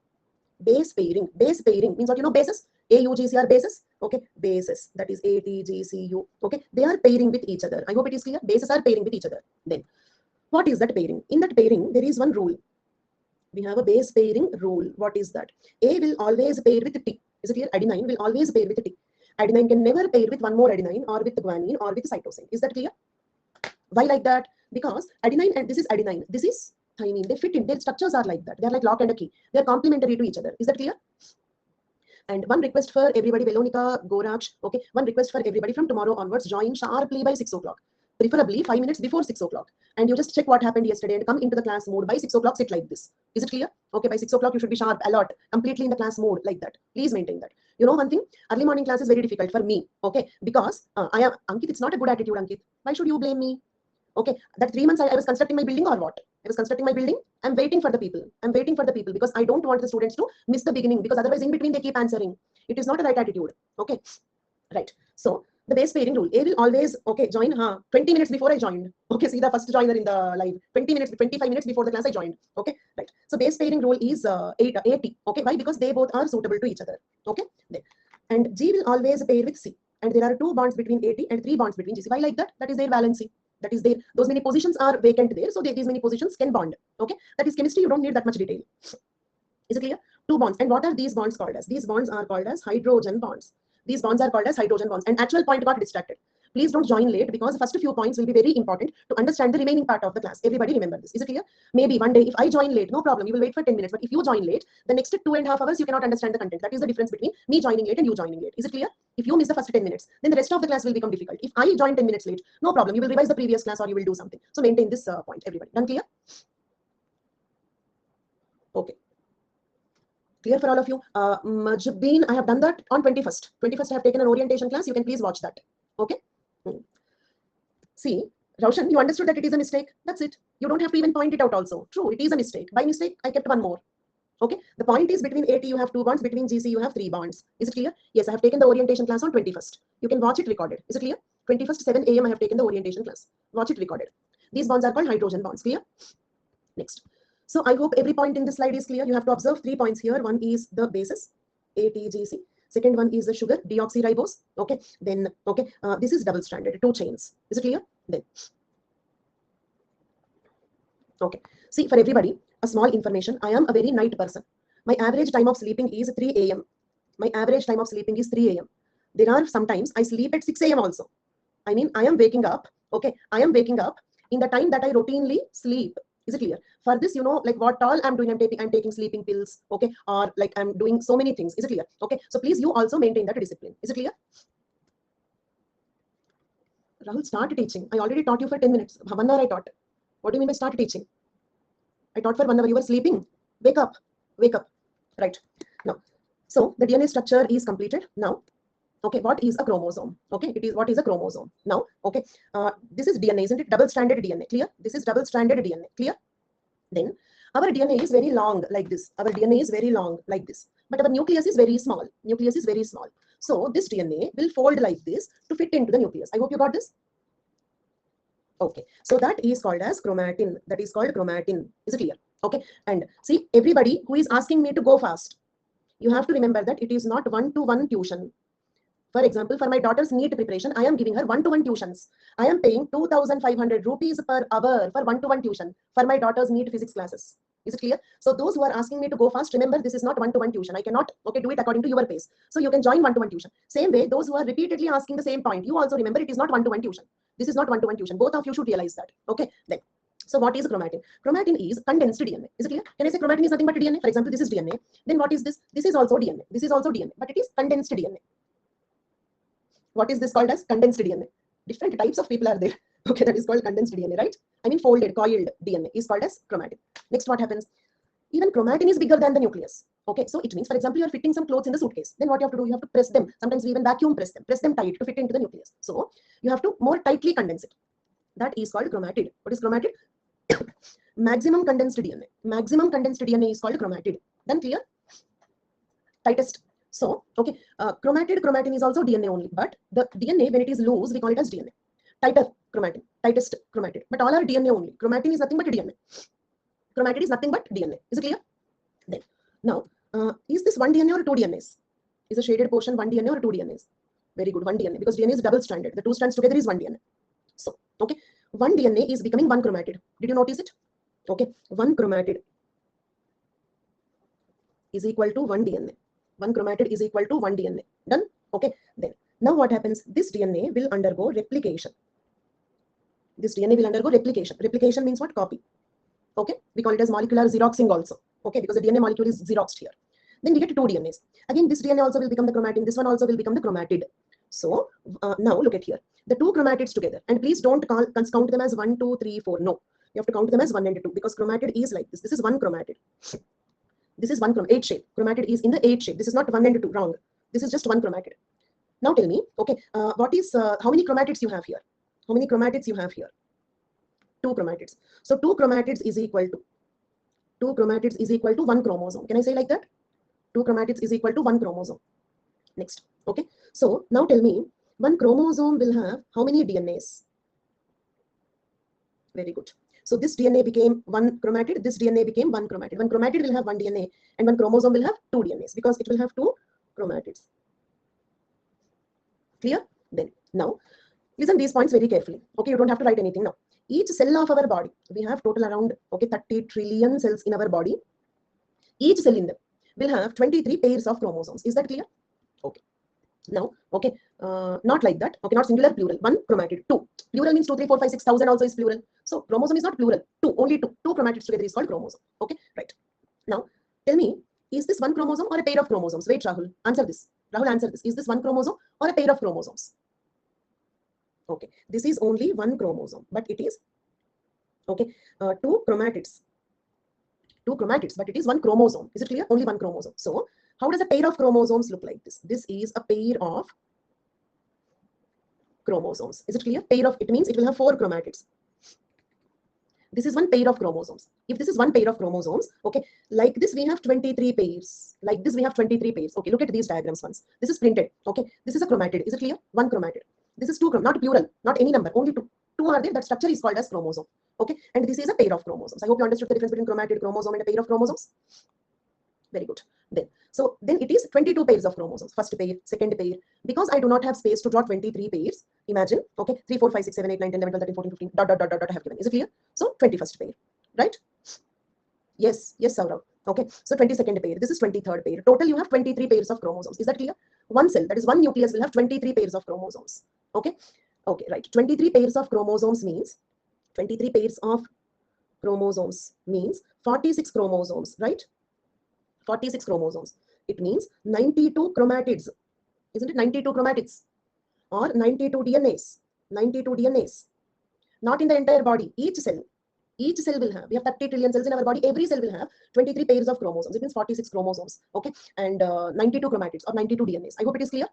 Base pairing. Base pairing means what? You know, bases. AUGC are bases. Okay, bases. That is ATGCU. Okay, they are pairing with each other. I hope it is clear. Bases are pairing with each other. Then, what is that pairing? In that pairing, there is one rule. We have a base pairing rule. What is that? A will always pair with T. Is it clear? Adenine will always pair with T. Adenine can never pair with one more adenine or with guanine or with cytosine. Is that clear? Why like that? Because adenine and this is adenine. This is thymine. They fit in. Their structures are like that. They are like lock and a key. They are complementary to each other. Is that clear? And one request for everybody, Velonika, Goraj. Okay, one request for everybody from tomorrow onwards. Join sharply by 6 o'clock. Preferably 5 minutes before 6 o'clock. And you just check what happened yesterday and come into the class mode. By 6 o'clock, sit like this. Is it clear? Okay, by 6 o'clock, you should be sharp, alert, completely in the class mode like that. Please maintain that. You know one thing, early morning class is very difficult for me, okay, because I am Ankit. It's not a good attitude, Ankit. Why should you blame me? Okay, that 3 months I was constructing my building or what? I was constructing my building. I'm waiting for the people. I'm waiting for the people because I don't want the students to miss the beginning, because otherwise in between they keep answering. It is not a right attitude. Okay, right. So the base pairing rule, A will always, okay, join 20 minutes before I joined. Okay, see the first joiner in the live, 20 minutes, 25 minutes before the class I joined. Okay, right. So base pairing rule is 80. Okay, why? Because they both are suitable to each other. Okay, then. And G will always pair with C. And there are 2 bonds between 80 and 3 bonds between GC. Why like that? That is their valency. That is there. Those many positions are vacant there. So these many positions can bond. Okay, that is chemistry. You don't need that much detail. Is it clear? 2 bonds. And what are these bonds called as? These bonds are called as hydrogen bonds. These bonds are called as hydrogen bonds. And actual point got distracted. Please don't join late, because the first few points will be very important to understand the remaining part of the class. Everybody remember this. Is it clear? Maybe one day if I join late, no problem. You will wait for 10 minutes. But if you join late, the next 2.5 hours, you cannot understand the content. That is the difference between me joining late and you joining late. Is it clear? If you miss the first 10 minutes, then the rest of the class will become difficult. If I join 10 minutes late, no problem. You will revise the previous class or you will do something. So maintain this point, everybody. Done clear? Okay. Clear for all of you? Majbeen, I have done that on 21st. 21st, I have taken an orientation class. You can please watch that. Okay. See, Roshan, you understood that it is a mistake. That's it. You don't have to even point it out also. True, it is a mistake. By mistake, I kept one more. Okay. The point is, between AT, you have 2 bonds. Between GC, you have 3 bonds. Is it clear? Yes, I have taken the orientation class on 21st. You can watch it recorded. Is it clear? 21st, 7 a.m. I have taken the orientation class. Watch it recorded. These bonds are called hydrogen bonds. Clear? Next. So I hope every point in this slide is clear. You have to observe 3 points here. One is the basis, ATGC. Second one is the sugar, deoxyribose. Okay. Then, okay, this is double stranded, 2 chains. Is it clear? Then, okay. See, for everybody, a small information. I am a very night person. My average time of sleeping is 3 a.m. My average time of sleeping is 3 a.m. There are sometimes I sleep at 6 a.m. also. I mean, I am waking up. Okay. I am waking up in the time that I routinely sleep. Is it clear? For this, you know, like what all I'm doing, I'm taking sleeping pills, okay, or like I'm doing so many things. Is it clear? Okay, so please, you also maintain that discipline. Is it clear? Rahul, start teaching. I already taught you for 10 minutes. 1 hour I taught. What do you mean by start teaching? I taught for 1 hour. You were sleeping. Wake up. Wake up. Right. Now, so the DNA structure is completed. Now, okay, what is a chromosome? Okay, it is what is a chromosome. Now, okay, this is DNA, isn't it? Double-stranded DNA. Clear? This is double-stranded DNA. Clear? Then our DNA is very long like this. Our DNA is very long like this. But our nucleus is very small. Nucleus is very small. So this DNA will fold like this to fit into the nucleus. I hope you got this. Okay. So that is called as chromatin. That is called chromatin. Is it clear? Okay. And see, everybody who is asking me to go fast, you have to remember that it is not 1-to-1 tuition. For example, for my daughter's NEET preparation, I am giving her 1-to-1 tuitions. I am paying 2,500 rupees per hour for 1-to-1 tuition for my daughter's NEET physics classes. Is it clear? So those who are asking me to go fast, remember this is not 1-to-1 tuition. I cannot, okay, do it according to your pace. So you can join 1-to-1 tuition. Same way, those who are repeatedly asking the same point, you also remember it is not 1-to-1 tuition. This is not 1-to-1 tuition. Both of you should realize that. Okay, then. So what is chromatin? Chromatin is condensed DNA. Is it clear? Can I say chromatin is nothing but DNA? For example, this is DNA. Then what is this? This is also DNA. This is also DNA, but it is condensed DNA. What is this called as? Condensed DNA. Different types of people are there. Okay, that is called condensed DNA, right? I mean folded, coiled DNA is called as chromatin. Next, what happens? Even chromatin is bigger than the nucleus. Okay, so it means, for example, you are fitting some clothes in the suitcase. Then what you have to do? You have to press them. Sometimes we even vacuum press them tight to fit into the nucleus. So you have to more tightly condense it. That is called chromatid. What is chromatid? Maximum condensed DNA. Maximum condensed DNA is called chromatid. Then clear? Tightest. So, okay, chromatin is also DNA only, but the DNA, when it is loose, we call it as DNA. Tighter chromatin, tightest chromatin, but all are DNA only. Chromatin is nothing but DNA. Chromatid is nothing but DNA. Is it clear? Then, now, is this 1 DNA or 2 DNAs? Is the shaded portion 1 DNA or 2 DNAs? Very good, 1 DNA, because DNA is double-stranded. The 2 strands together is 1 DNA. So, okay, 1 DNA is becoming 1 chromatid. Did you notice it? Okay, 1 chromatid is equal to 1 DNA. 1 chromatid is equal to 1 DNA. Done? Okay. Then, now what happens? This DNA will undergo replication. This DNA will undergo replication. Replication means what? Copy. Okay. We call it as molecular xeroxing also. Okay. Because the DNA molecule is xeroxed here. Then we get 2 DNAs. Again, this DNA also will become the chromatin. This one also will become the chromatid. So, now look at here. The 2 chromatids together. And please don't count them as 1, 2, 3, 4. No. You have to count them as 1 and 2 because chromatid is like this. This is 1 chromatid. This is 1 8 shape. Chromatid is in the 8 shape. This is not 1 and 2. Wrong. This is just one chromatid. Now tell me, okay, what is, how many chromatids you have here? How many chromatids you have here? 2 chromatids. So 2 chromatids is equal to 1 chromosome. Can I say like that? 2 chromatids is equal to 1 chromosome. Next, okay. So now tell me, 1 chromosome will have how many DNAs? Very good. So this DNA became 1 chromatid, this DNA became 1 chromatid. 1 chromatid will have 1 DNA and 1 chromosome will have 2 DNAs because it will have 2 chromatids. Clear? Then, now, listen these points very carefully. Okay, you don't have to write anything now. Each cell of our body, we have total around, okay, 30 trillion cells in our body. Each cell in them will have 23 pairs of chromosomes. Is that clear? Okay. Now, okay, not like that. Okay, not singular, plural. 1 chromatid, 2. Plural means 2, 3, 4, 5, 6, 1000 also is plural. So chromosome is not plural. 2, only 2. 2 chromatids together is called chromosome. Okay, right. Now, tell me, is this 1 chromosome or a pair of chromosomes? Wait, Rahul, answer this. Rahul, answer this. Is this 1 chromosome or a pair of chromosomes? Okay, this is only 1 chromosome, but it is, okay, 2 chromatids. 2 chromatids, but it is 1 chromosome. Is it clear? Only 1 chromosome. So, how does a pair of chromosomes look like this? This is a pair of chromosomes. Is it clear? Pair of, it means it will have 4 chromatids. This is 1 pair of chromosomes. If this is 1 pair of chromosomes, okay, like this we have 23 pairs. Like this we have 23 pairs. Okay, look at these diagrams once. This is printed. Okay, this is a chromatid. Is it clear? 1 chromatid. This is 2, not plural, not any number, only 2. 2 are there. That structure is called as chromosome. Okay, and this is a pair of chromosomes. I hope you understood the difference between chromatid, chromosome, and a pair of chromosomes. Very good. Then it is 22 pairs of chromosomes. First pair, second pair. Because I do not have space to draw 23 pairs, imagine, okay, 3, 4, 5, 6, 7, 8, 9, 10, 11, 12, 13, 14, 15, dot, dot, dot, dot, dot, I have given. Is it clear? So 21st pair, right? Yes, Saurav. Okay, so 22nd pair. This is 23rd pair. Total, you have 23 pairs of chromosomes. Is that clear? One cell, that is one nucleus, will have 23 pairs of chromosomes. Okay, okay, right. 23 pairs of chromosomes means 23 pairs of chromosomes means 46 chromosomes, right? 46 chromosomes. It means 92 chromatids. Isn't it 92 chromatids? Or 92 DNAs. 92 DNAs. Not in the entire body. Each cell will have, we have 30 trillion cells in our body, every cell will have 23 pairs of chromosomes. It means 46 chromosomes, okay, and 92 chromatids or 92 DNAs. I hope it is clear.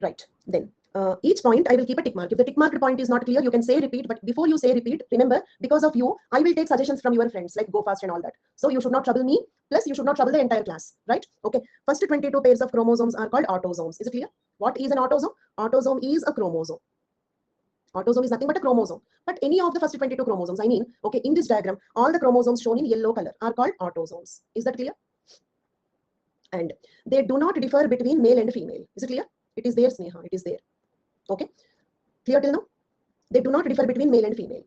Right, then each point I will keep a tick mark. If the tick marked point is not clear, you can say repeat, but before you say repeat, remember, because of you, I will take suggestions from your friends like go fast and all that. So you should not trouble me, plus you should not trouble the entire class, right? Okay, first 22 pairs of chromosomes are called autosomes. Is it clear? What is an autosome? Autosome is a chromosome. Autosome is nothing but a chromosome. But any of the first 22 chromosomes, I mean, okay, in this diagram, all the chromosomes shown in yellow color are called autosomes. Is that clear? And they do not differ between male and female. Is it clear? It is there, Sneha. It is there. Okay. Clear till now? They do not differ between male and female.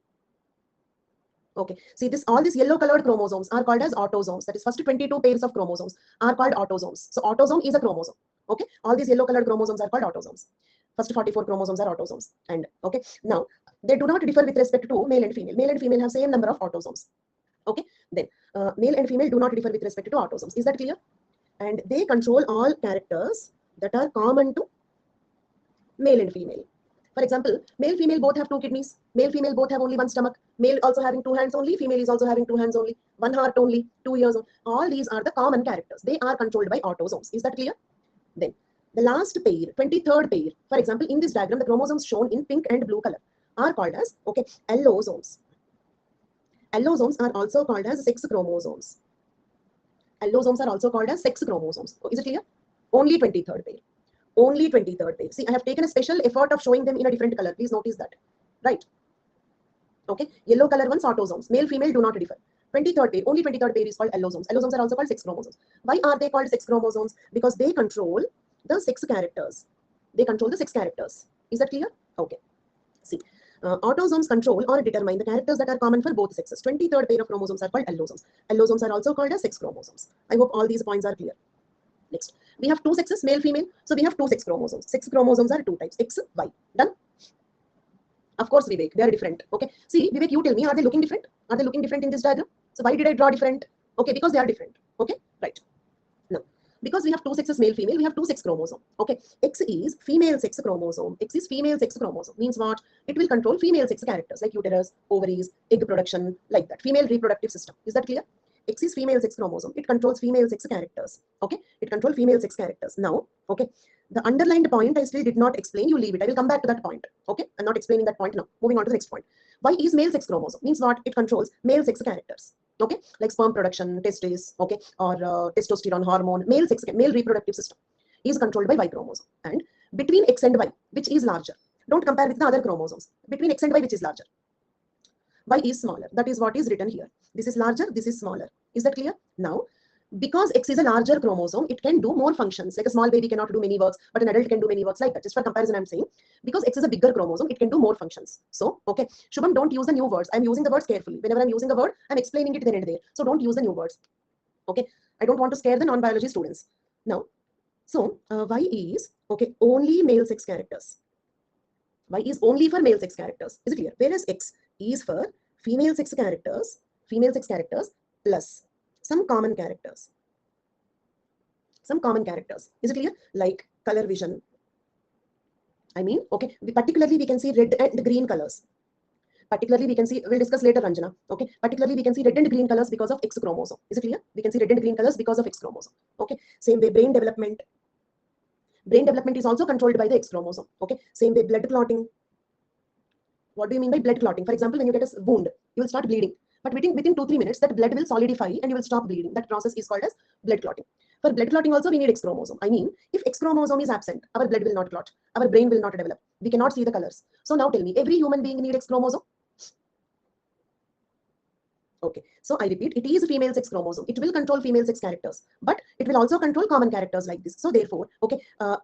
Okay. See, all these yellow colored chromosomes are called as autosomes. That is, first 22 pairs of chromosomes are called autosomes. So autosome is a chromosome. Okay. All these yellow colored chromosomes are called autosomes. First 44 chromosomes are autosomes. And okay, now they do not differ with respect to male and female. Male and female have same number of autosomes. Okay, then male and female do not differ with respect to autosomes. Is that clear? And they control all characters that are common to male and female. For example, male female both have 2 kidneys. Male female both have only 1 stomach. Male also having 2 hands only. Female is also having 2 hands only. 1 heart only. 2 ears. All these are the common characters. They are controlled by autosomes. Is that clear? Then the last pair, 23rd pair, for example, in this diagram, the chromosomes shown in pink and blue color are called as, okay, allosomes. Allosomes are also called as sex chromosomes. Allosomes are also called as sex chromosomes. Is it clear? Only 23rd pair. Only 23rd pair. See, I have taken a special effort of showing them in a different color. Please notice that. Right? Okay. Yellow color ones, autosomes. Male, female do not differ. 23rd pair, only 23rd pair is called allosomes. Allosomes are also called sex chromosomes. Why are they called sex chromosomes? Because they control the sex characters. They control the sex characters. Is that clear? Okay. See, autosomes control or determine the characters that are common for both sexes. 23rd pair of chromosomes are called allosomes. Allosomes are also called as sex chromosomes. I hope all these points are clear. Next, we have 2 sexes, male, female. So we have 2 sex chromosomes. Sex chromosomes are 2 types, X, Y. Done? Of course, Vivek, they are different. Okay. See, Vivek, you tell me, are they looking different? Are they looking different in this diagram? So why did I draw different? Okay, because they are different. Okay, right. Now, because we have 2 sexes, male, female, we have 2 sex chromosomes. Okay, X is female sex chromosome. X is female sex chromosome. Means what? It will control female sex characters like uterus, ovaries, egg production, like that. Female reproductive system. Is that clear? X is female sex chromosome. It controls female sex characters. Okay, it controls female sex characters. Now, okay, the underlined point I still did not explain. You leave it. I will come back to that point. Okay, I'm not explaining that point now. Moving on to the next point. Y is male sex chromosome. Means what? It controls male sex characters. Okay, like sperm production, testes, okay, or testosterone hormone, male reproductive system is controlled by Y chromosome. And between X and Y, which is larger? Don't compare with the other chromosomes. Between X and Y, which is larger? Y is smaller. That is what is written here. This is larger, this is smaller. Is that clear? Now, because X is a larger chromosome, it can do more functions. Like a small baby cannot do many works, but an adult can do many works like that. Just for comparison, I'm saying, because X is a bigger chromosome, it can do more functions. So, okay, Shubham, don't use the new words. I'm using the words carefully. Whenever I'm using a word, I'm explaining it then and there. So don't use the new words. Okay, I don't want to scare the non-biology students. Now, so Y is, okay, only male sex characters. Y is only for male sex characters. Is it clear? Whereas X is for female sex characters plus some common characters. Some common characters. Is it clear? Like color vision. I mean, okay, particularly we can see red and green colors. Particularly we can see, we'll discuss later, Ranjana. Okay, particularly we can see red and green colors because of X chromosome. Is it clear? We can see red and green colors because of X chromosome. Okay, same way brain development. Brain development is also controlled by the X chromosome. Okay, same way blood clotting. What do you mean by blood clotting? For example, when you get a wound, you will start bleeding. But within 2-3 minutes, that blood will solidify and you will stop bleeding. That process is called as blood clotting. For blood clotting also, we need X chromosome. I mean, if X chromosome is absent, our blood will not clot. Our brain will not develop. We cannot see the colors. So now tell me, every human being needs X chromosome? Okay, so I repeat, it is female sex chromosome. It will control female sex characters, but it will also control common characters like this. So therefore, okay,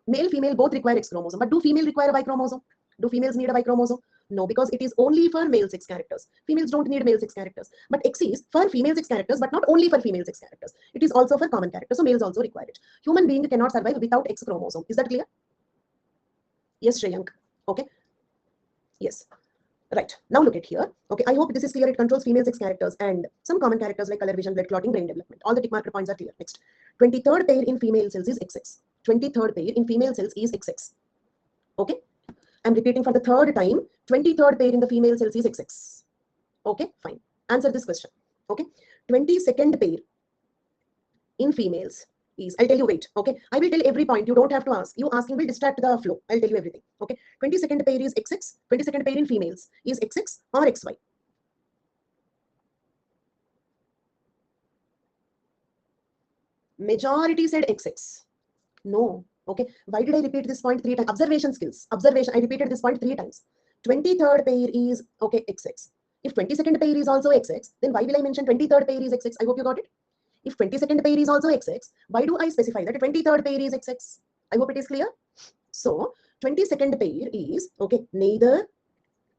male, female both require X chromosome, but do female require a Y chromosome? Do females need a Y chromosome? No, because it is only for male sex characters. Females don't need male sex characters. But X is for female sex characters, but not only for female sex characters. It is also for common characters. So males also require it. Human being cannot survive without X chromosome. Is that clear? Yes, Shreyank. Okay. Yes. Right. Now look at here. Okay. I hope this is clear. It controls female sex characters and some common characters like color vision, blood clotting, brain development. All the tick marker points are clear. Next. 23rd pair in female cells is XX. 23rd pair in female cells is XX. Okay. I'm repeating for the third time. 23rd pair in the female cells is XX. Okay, fine. Answer this question. Okay. 22nd pair in females is, I'll tell you, wait. Okay. I will tell every point. You don't have to ask. You asking will distract the flow. I'll tell you everything. Okay. 22nd pair is XX. 22nd pair in females is XX or XY. Majority said XX. No. Okay, why did I repeat this point 3 times? Observation skills. Observation. I repeated this point 3 times. 23rd pair is, okay, XX. If 22nd pair is also XX, then why will I mention 23rd pair is XX? I hope you got it. If 22nd pair is also XX, why do I specify that 23rd pair is XX? I hope it is clear. So 22nd pair is, okay, neither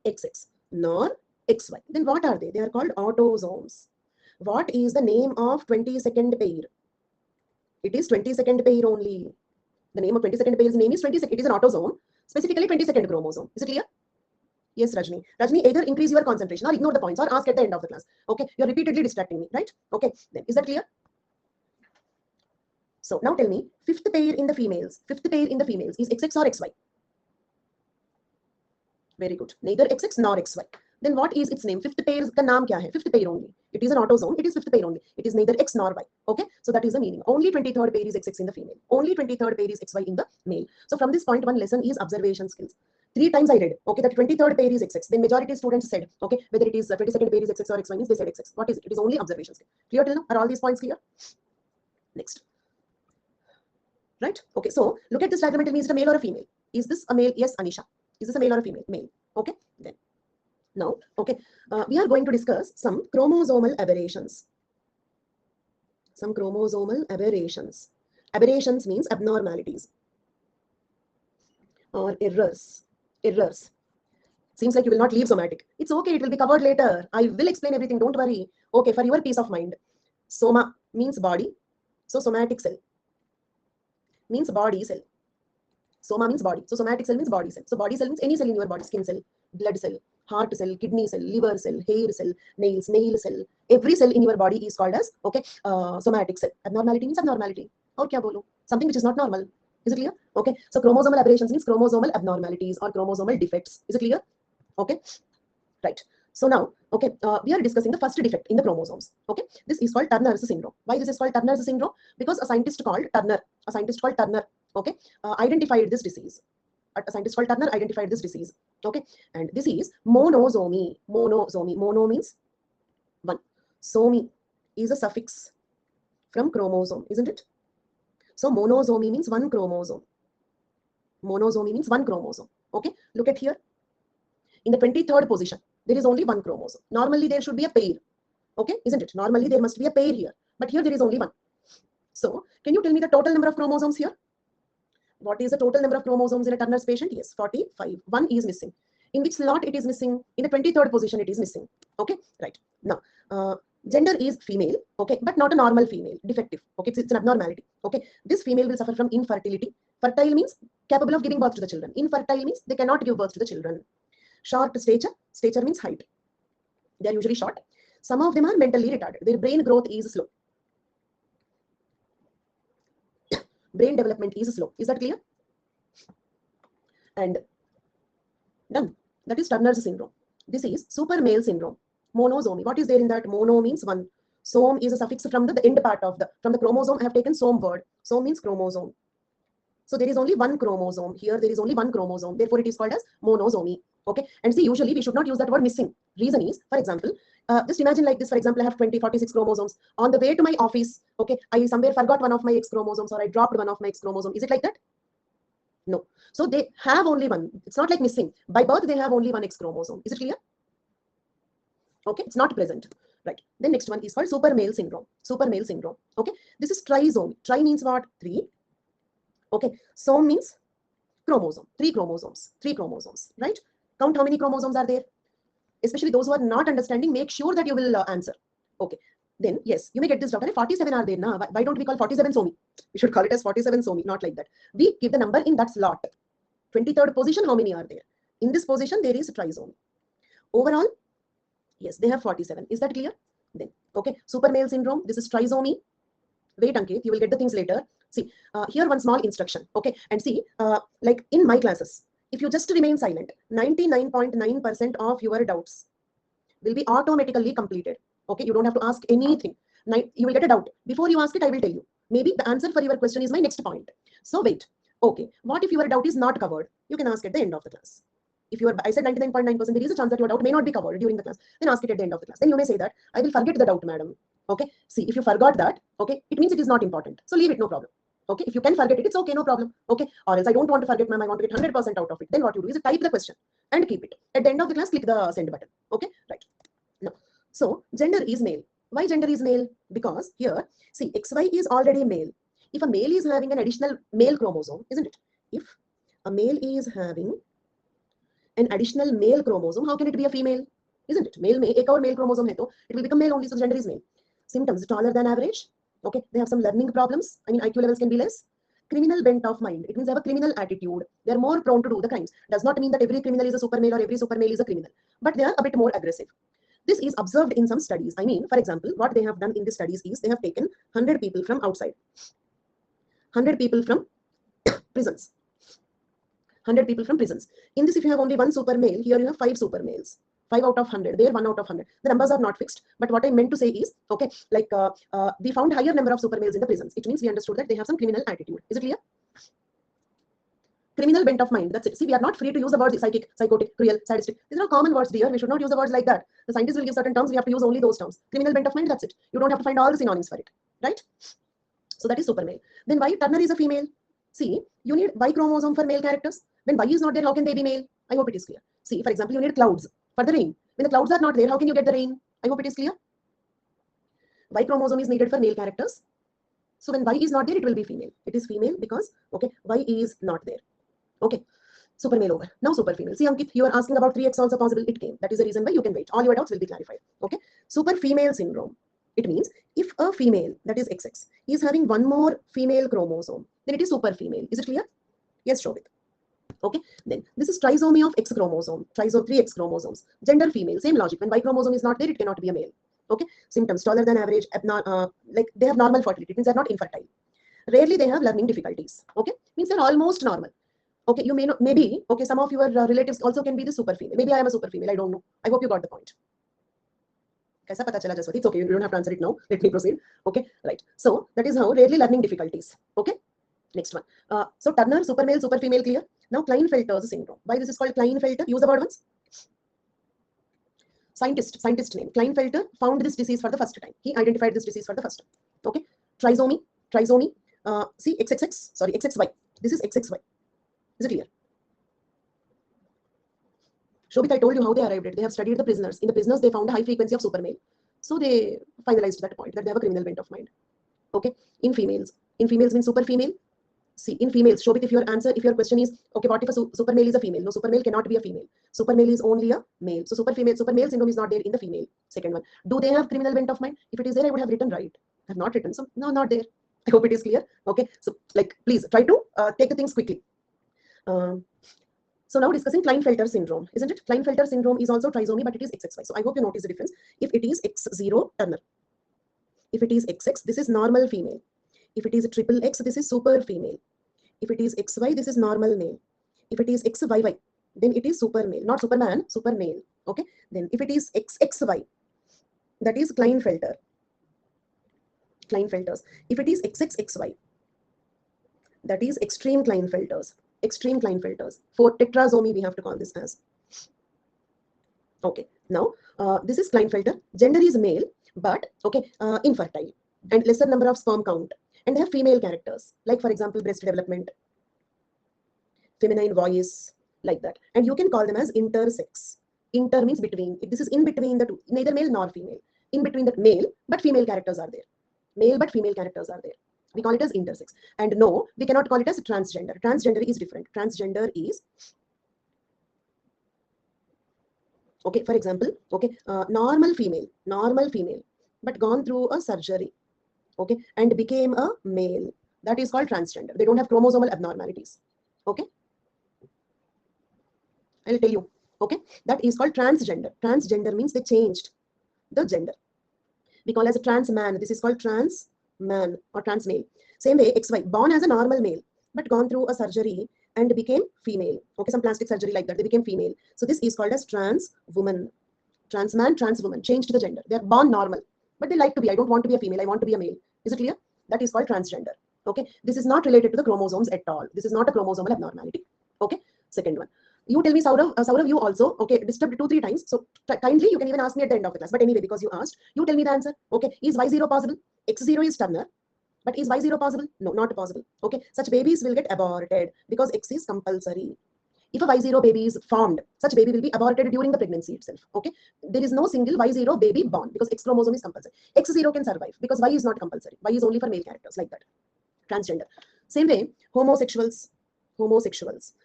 XX nor XY. Then what are they? They are called autosomes. What is the name of 22nd pair? It is 22nd pair only. The name of 22nd pair's name is 22nd. It is an autosome, specifically 22nd chromosome. Is it clear? Yes, Rajni. Rajni, either increase your concentration or ignore the points or ask at the end of the class. Okay, you're repeatedly distracting me, right? Okay, then is that clear? So now tell me, fifth pair in the females is XX or XY? Very good. Neither XX nor XY. Then what is its name? Fifth pair ka naam kya hai? Fifth pair only. It is an autosome. It is fifth pair only. It is neither X nor Y. Okay. So that is the meaning. Only 23rd pair is XX in the female. Only 23rd pair is XY in the male. So from this point, one lesson is observation skills. 3 times I read. Okay, that 23rd pair is XX. Then majority students said, okay, whether it is 22nd pair is XX or XY means they said XX. What is it? It is only observation skill. Clear till now? Are all these points clear? Next. Right? Okay. So look at this diagram and tell me, is it a male or a female? Is this a male? Yes, Anisha. Is this a male or a female? Male. Okay. Then. Now, okay, we are going to discuss some chromosomal aberrations. Some chromosomal aberrations. Aberrations means abnormalities or errors. Errors. Seems like you will not leave somatic. It's okay, it will be covered later. I will explain everything, don't worry. Okay, for your peace of mind. Soma means body. So somatic cell means body cell. Soma means body. So somatic cell means body cell. So body cell means any cell in your body, skin cell, blood cell, heart cell, kidney cell, liver cell, hair cell, nails, nail cell. Every cell in your body is called as, okay, somatic cell. Abnormality means abnormality. Or kya bolo? Something which is not normal. Is it clear? Okay. So chromosomal aberrations means chromosomal abnormalities or chromosomal defects. Is it clear? Okay. Right. So now, okay, we are discussing the first defect in the chromosomes. Okay, this is called Turner's syndrome. Why this is called Turner's syndrome? Because a scientist called Turner, okay, identified this disease. A scientist called Turner identified this disease. Okay, and this is monosomy. Mono means one. Somy is a suffix from chromosome, isn't it? So monosomy means one chromosome. Monosomy means one chromosome. Okay, look at here. In the 23rd position, there is only one chromosome. Normally there should be a pair. Okay, isn't it? Normally there must be a pair here, but here there is only one. So can you tell me the total number of chromosomes here? What is the total number of chromosomes in a Turner's patient? Yes, 45. One is missing. In which slot it is missing? In the 23rd position it is missing. Okay, right. Now, gender is female, okay, but not a normal female, defective. Okay, it's an abnormality. Okay, this female will suffer from infertility. Fertile means capable of giving birth to the children. Infertile means they cannot give birth to the children. Short stature, stature means height. They are usually short. Some of them are mentally retarded. Their brain growth is slow. Brain development is slow. Is that clear? And done. That is Turner's syndrome. This is super male syndrome. Monosomy. What is there in that? Mono means one. Some is a suffix from the end part of from the chromosome. I have taken some word. Some means chromosome. So there is only one chromosome. Here there is only one chromosome. Therefore it is called as monosomy. Okay. And see, usually we should not use that word missing. Reason is, for example, just imagine like this. For example, I have 46 chromosomes. On the way to my office, okay, I somewhere forgot one of my X chromosomes, or I dropped one of my X chromosomes. Is it like that? No. So they have only one. It's not like missing. By birth, they have only one X chromosome. Is it clear? Okay, it's not present. Right. Then next one is called super male syndrome. Super male syndrome. Okay. This is trisomy. Tri means what? 3. Okay. Some means chromosome. 3 chromosomes. 3 chromosomes. Right? Count how many chromosomes are there. Especially those who are not understanding, make sure that you will answer. Okay. Then, yes, you may get this doubt. 47 are there now. Why don't we call 47 somy? We should call it as 47 somy, not like that. We give the number in that slot. 23rd position, how many are there? In this position, there is trisomy. Overall, yes, they have 47. Is that clear? Then, okay, super male syndrome. This is trisomy. Wait, Ankit, you will get the things later. See, here one small instruction. Okay, and see, like in my classes, if you just remain silent, 99.9% of your doubts will be automatically completed. Okay, you don't have to ask anything. You will get a doubt. Before you ask it, I will tell you. Maybe the answer for your question is my next point. So wait. Okay, what if your doubt is not covered? You can ask at the end of the class. If you are, I said 99.9%, there is a chance that your doubt may not be covered during the class. Then ask it at the end of the class. Then you may say that, I will forget the doubt, madam. Okay, see, if you forgot that, okay, it means it is not important. So leave it, no problem. Okay, if you can forget it, it's okay, no problem. Okay, or else I don't want to forget, ma'am, I want to get 100% out of it. Then what you do is type the question and keep it. At the end of the class, click the send button. Okay, right. Now, so gender is male. Why gender is male? Because here, see, XY is already male. If a male is having an additional male chromosome, isn't it? If a male is having an additional male chromosome, how can it be a female? Isn't it? Male, ek aur male chromosome hai to it will become male only, so gender is male. Symptoms: taller than average. Okay, they have some learning problems. I mean, IQ levels can be less. Criminal bent of mind. It means they have a criminal attitude. They are more prone to do the crimes. Does not mean that every criminal is a super male or every super male is a criminal, but they are a bit more aggressive. This is observed in some studies. I mean, for example, what they have done in the studies is they have taken 100 people from outside, 100 people from prisons, 100 people from prisons. In this, if you have only one super male, here you have 5 super males. 5 out of 100, there 1 out of 100. The numbers are not fixed, but what I meant to say is, okay, like we found higher number of super males in the prisons. It means we understood that they have some criminal attitude. Is it clear? Criminal bent of mind. That's it. See, we are not free to use the words psychic, psychotic, cruel, sadistic. These are common words, dear. We should not use the words like that. The scientists will give certain terms. We have to use only those terms. Criminal bent of mind. That's it. You don't have to find all the synonyms for it, right? So that is super male. Then why Turner is a female? See, you need Y chromosome for male characters. When Y is not there, how can they be male? I hope it is clear. See, for example, you need clouds for the rain. When the clouds are not there, how can you get the rain? I hope it is clear. Y chromosome is needed for male characters. So when Y is not there, it will be female. It is female because, okay, Y is not there. Okay, super male over. Now super female. See, Ankit, you are asking about 3X also possible. It came. That is the reason why you can wait. All your doubts will be clarified. Okay, super female syndrome. It means if a female, that is XX, is having one more female chromosome, then it is super female. Is it clear? Yes, Shobit. Okay, then this is trisomy of X chromosome, 3X chromosomes, gender female, same logic. When Y chromosome is not there, it cannot be a male. Okay, symptoms: taller than average, like they have normal fertility, it means they're not infertile. Rarely they have learning difficulties. Okay, means they're almost normal. Okay, you may not, maybe, okay, some of your relatives also can be the super female. Maybe I am a super female. I don't know. I hope you got the point. Kaisa pata chala, Jaswati? It's okay. You don't have to answer it now. Let me proceed. Okay, right. So that is how rarely learning difficulties. Okay, next one. So Turner, super male, super female, clear. Now Klinefelter's syndrome. Why this is called Klinefelter? Use the word once. Scientist name. Klinefelter found this disease for the first time. He identified this disease for the first time. Okay, trisomy. See XXX. Sorry, XXY. This is XXY. Is it clear? Shobit, I told you how they arrived at. They have studied the prisoners. In the prisoners, they found a high frequency of super male. So they finalized that point that they have a criminal bent of mind. Okay. In females means super female. See, in females, Shobit, if your question is, okay, what if a super male is a female? No, super male cannot be a female. Super male is only a male. So super male syndrome is not there in the female. Second one. Do they have criminal bent of mind? If it is there, I would have written right. I have not written. So no, not there. I hope it is clear. Okay. So like, please try to take the things quickly. So now discussing Klinefelter syndrome, isn't it? Klinefelter syndrome is also trisomy, but it is XXY. So I hope you notice the difference. If it is X0 Turner, if it is XX, this is normal female. If it is triple X, this is super female. If it is XY, this is normal male. If it is XYY, then it is super male, not superman, super male. Okay. Then if it is XXY, that is Klinefelter. Klinefelters. If it is XXXY, that is extreme Klinefelters. Extreme Klinefelters. For tetrasomy, we have to call this as. Okay, now this is Klinefelter. Gender is male, but okay, infertile and lesser number of sperm count, and they have female characters, like for example, breast development, feminine voice, like that. And you can call them as intersex. Inter means between. This is in between the two, neither male nor female. In between the male, but female characters are there. Male but female characters are there. We call it as intersex. And no, we cannot call it as transgender. Transgender is different. Transgender is, okay, for example, okay, normal female, but gone through a surgery, okay, and became a male. That is called transgender. They don't have chromosomal abnormalities. Okay, I'll tell you. Okay, that is called transgender. Transgender means they changed the gender. We call as a trans man. This is called trans man or trans male. Same way, XY, born as a normal male, but gone through a surgery and became female. Okay, some plastic surgery like that, they became female. So this is called as trans woman. Trans man, trans woman, changed the gender. They are born normal, but they like to be, I don't want to be a female, I want to be a male. Is it clear? That is called transgender. Okay, this is not related to the chromosomes at all. This is not a chromosomal abnormality. Okay, second one. You tell me, Saurav, you also, okay, disturbed 2-3 times. So kindly, you can even ask me at the end of the class. But anyway, because you asked, you tell me the answer. Okay, is Y0 possible? X0 is Turner. But is Y0 possible? No, not possible. Okay, such babies will get aborted because X is compulsory. If a Y0 baby is formed, such baby will be aborted during the pregnancy itself. Okay, there is no single Y0 baby born because X chromosome is compulsory. X0 can survive because Y is not compulsory. Y is only for male characters, like that. Transgender. Same way, homosexuals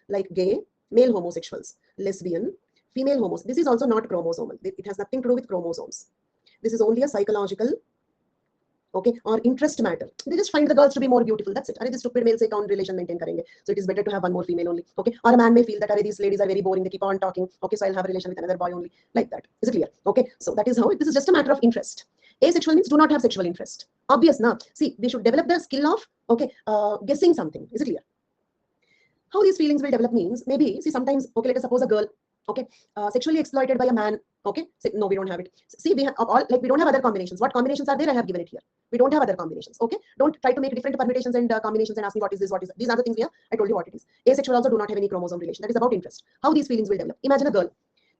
like gay, male homosexuals, lesbian, female homos. This is also not chromosomal. It has nothing to do with chromosomes. This is only a psychological, okay, or interest matter. They just find the girls to be more beautiful. That's it. Are this stupid male say count relation maintain karenge. So it is better to have one more female only. Okay. Or a man may feel that are these ladies are very boring. They keep on talking. Okay, so I'll have a relation with another boy only. Like that. Is it clear? Okay. So that is how this is just a matter of interest. Asexual means do not have sexual interest. Obvious now. See, they should develop the skill of okay guessing something. Is it clear? How these feelings will develop means maybe see sometimes okay, let us suppose a girl okay sexually exploited by a man. Okay, so, no, we don't have it. See, we have all like we don't have other combinations. What combinations are there? I have given it here. We don't have other combinations. Okay, don't try to make different permutations and combinations and ask me what is this, what is that. These are the things here. I told you what it is. Asexual also do not have any chromosome relation. That is about interest. How these feelings will develop. Imagine a girl,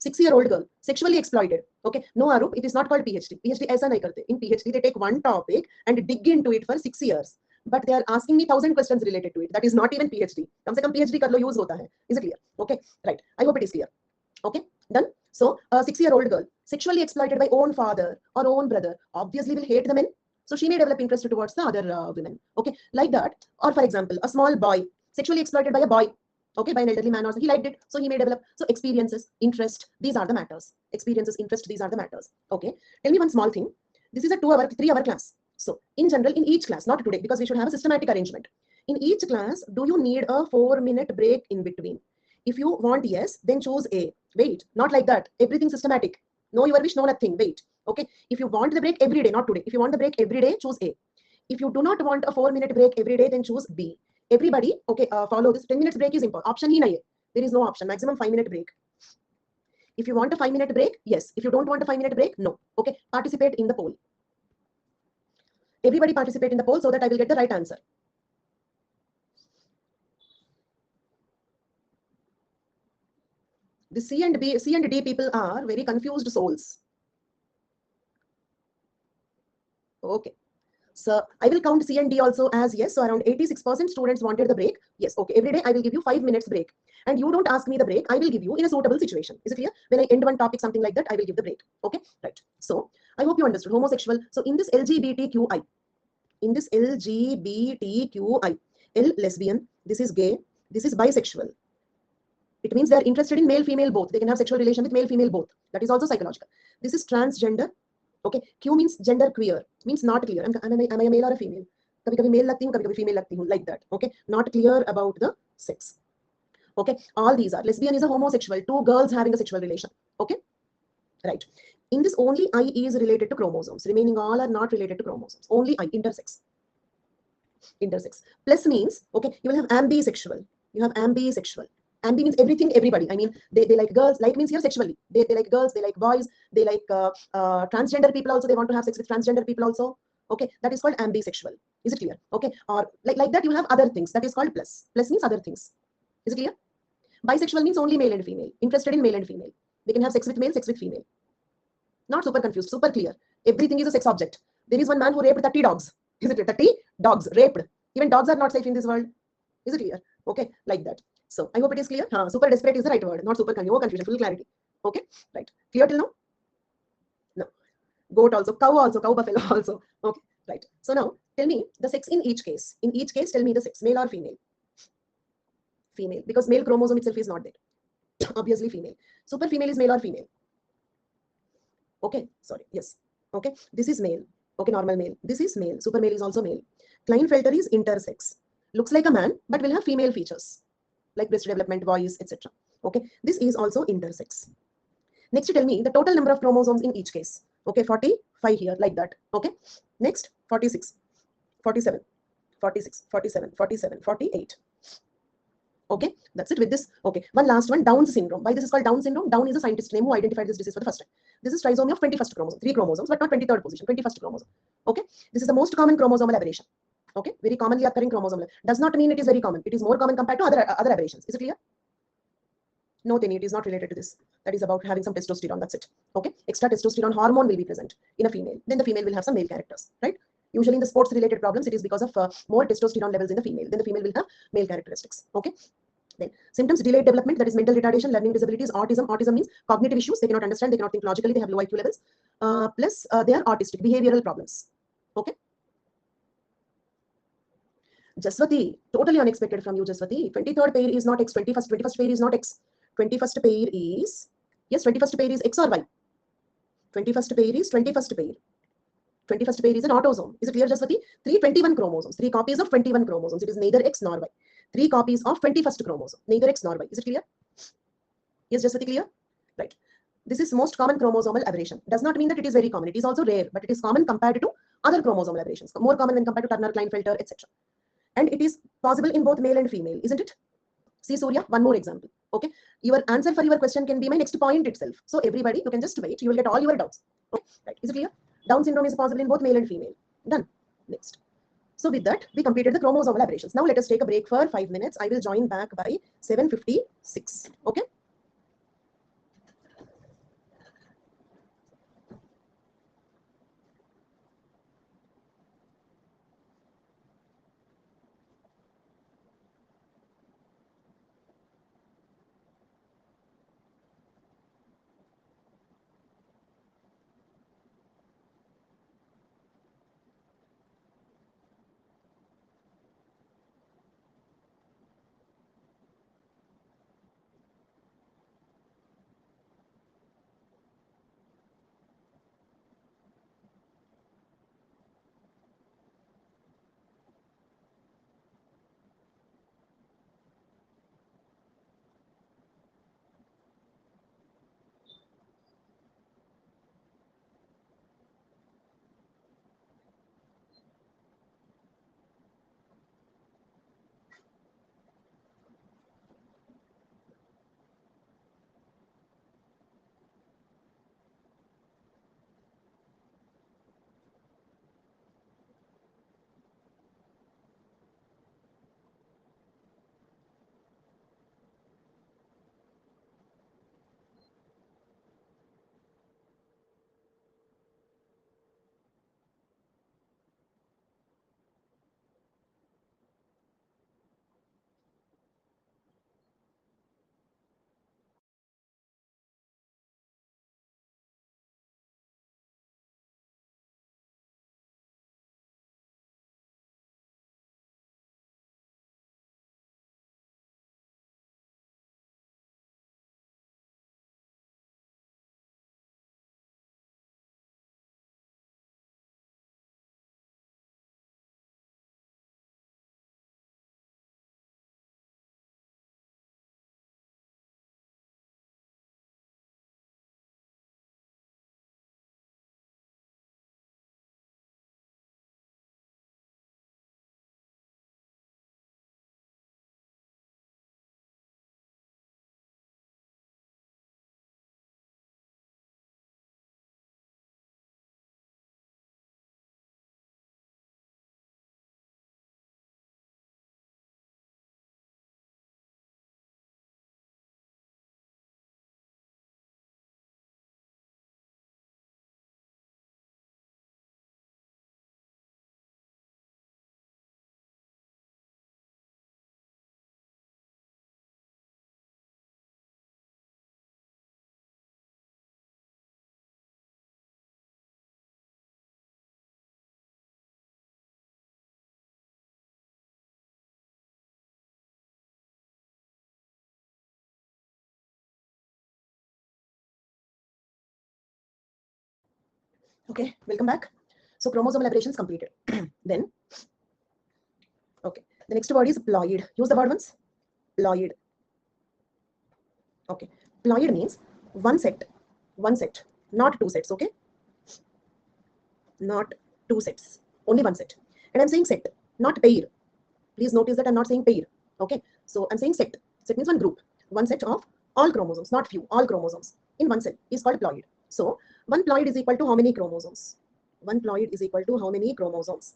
6-year-old girl, sexually exploited. Okay, no, Arup, it is not called PhD. PhD aisa nahi karte. In PhD, they take one topic and dig into it for 6 years. But they are asking me 1,000 questions related to it. That is not even PhD. Kam se kam PhD kar lo, use hota hai. Is it clear? Okay, right. I hope it is clear. Okay, done. So a 6-year-old girl sexually exploited by own father or own brother obviously will hate the men. So she may develop interest towards the other women. Okay, like that. Or for example, a small boy sexually exploited by a boy. Okay, by an elderly man or so he liked it. So he may develop. So experiences, interest, these are the matters. Experiences, interest, these are the matters. Okay, tell me one small thing. This is a 3-hour class. So in general, in each class, not today because we should have a systematic arrangement. In each class, do you need a 4-minute break in between? If you want yes, then choose A. Wait, not like that. Everything systematic. No your wish, no nothing. Wait. Okay. If you want the break every day, not today. If you want the break every day, choose A. If you do not want a 4-minute break every day, then choose B. Everybody, okay, follow this. 10 minutes break is important. Option ही नहीं है. There is no option. Maximum 5-minute break. If you want a 5-minute break, yes. If you don't want a 5-minute break, no. Okay, participate in the poll. Everybody participate in the poll so that I will get the right answer. The C and D people are very confused souls. Okay. So I will count C and D also as yes. So around 86% students wanted the break. Yes. Okay. Every day I will give you 5 minutes break. And you don't ask me the break. I will give you in a suitable situation. Is it clear? When I end one topic, something like that, I will give the break. Okay. Right. So I hope you understood. Homosexual. So in this LGBTQI, L lesbian, this is gay, this is bisexual. It means they are interested in male, female, both. They can have sexual relation with male, female, both. That is also psychological. This is transgender. Okay. Q means gender queer. Means not clear. Am I a male or a female? कभी-कभी male लगती हूँ, कभी-कभी female लगती हूँ. Like that. Okay. Not clear about the sex. Okay. All these are. Lesbian is a homosexual. Two girls having a sexual relation. Okay. Right. In this, only I is related to chromosomes. Remaining all are not related to chromosomes. Only I, intersex. Intersex. Plus means, okay, you will have ambisexual. You have ambisexual. Ambi means everything, everybody. I mean, they like girls. Like means here sexually. They like girls. They like boys. They like transgender people also. They want to have sex with transgender people also. Okay, that is called ambisexual. Is it clear? Okay, or like that you have other things. That is called plus. Plus means other things. Is it clear? Bisexual means only male and female. Interested in male and female. They can have sex with male, sex with female. Not super confused. Super clear. Everything is a sex object. There is one man who raped 30 dogs. Is it 30 dogs raped? Even dogs are not safe in this world. Is it clear? Okay, like that. So I hope it is clear. Super desperate is the right word, not super no confusion, full clarity. Okay, right. Clear till now? No. Goat also, cow also, cow buffalo also. Okay, right. So now tell me the sex in each case. In each case, tell me the sex, male or female. Female, because male chromosome itself is not there. Obviously female. Super female is male or female. Okay, sorry. Yes. Okay, this is male. Okay, normal male. This is male. Super male is also male. Klinefelter is intersex. Looks like a man, but will have female features like breast development, voice, etc. Okay, this is also intersex. Next, tell me the total number of chromosomes in each case. Okay, 45 here, like that. Okay, next 46, 47, 46, 47, 47, 48. Okay, that's it with this. Okay, one last one, Down syndrome. Why this is called Down syndrome? Down is a scientist name who identified this disease for the first time. This is trisomy of 21st chromosome, 3 chromosomes, but not 23rd position, 21st chromosome. Okay, this is the most common chromosomal aberration. Okay, very commonly occurring chromosomal. Does not mean it is very common. It is more common compared to other aberrations. Is it clear? No, Teni, it is not related to this. That is about having some testosterone. That's it. Okay, extra testosterone hormone will be present in a female. Then the female will have some male characters, right? Usually in the sports-related problems, it is because of more testosterone levels in the female. Then the female will have male characteristics. Okay. Then symptoms: delayed development, that is mental retardation, learning disabilities, autism. Autism means cognitive issues. They cannot understand, they cannot think logically, they have low IQ levels. Plus, they are autistic, behavioral problems. Okay. Jaswati, totally unexpected from you, Jaswati. 23rd pair is not X, 21st pair is not X. 21st pair is, yes, 21st pair is X or Y. 21st pair is 21st pair. 21st pair is an autosome. Is it clear, Jaswati? 321 chromosomes, 3 copies of 21 chromosomes. It is neither X nor Y. 3 copies of 21st chromosome, neither X nor Y. Is it clear? Yes, Jaswati, clear? Right. This is most common chromosomal aberration. Does not mean that it is very common. It is also rare, but it is common compared to other chromosomal aberrations. More common when compared to Turner, Klinefelter, etc. And it is possible in both male and female, isn't it? See, Surya, one more example. Okay, your answer for your question can be my next point itself. So everybody, you can just wait. You will get all your doubts. Okay, right? Is it clear? Down syndrome is possible in both male and female. Done. Next. So with that, we completed the chromosomal aberrations. Now let us take a break for 5 minutes. I will join back by 7:56. Okay. Okay, welcome back. So chromosomal aberrations completed. Then, okay, the next word is ploid. Use the word once. Ploid. Okay, ploid means one set, not two sets. Okay, not two sets, only one set. And I'm saying set, not pair. Please notice that I'm not saying pair. Okay, so I'm saying set. Set means one group, one set of all chromosomes, not few, all chromosomes in one cell is called ploid. So one ploid is equal to how many chromosomes? One ploid is equal to how many chromosomes?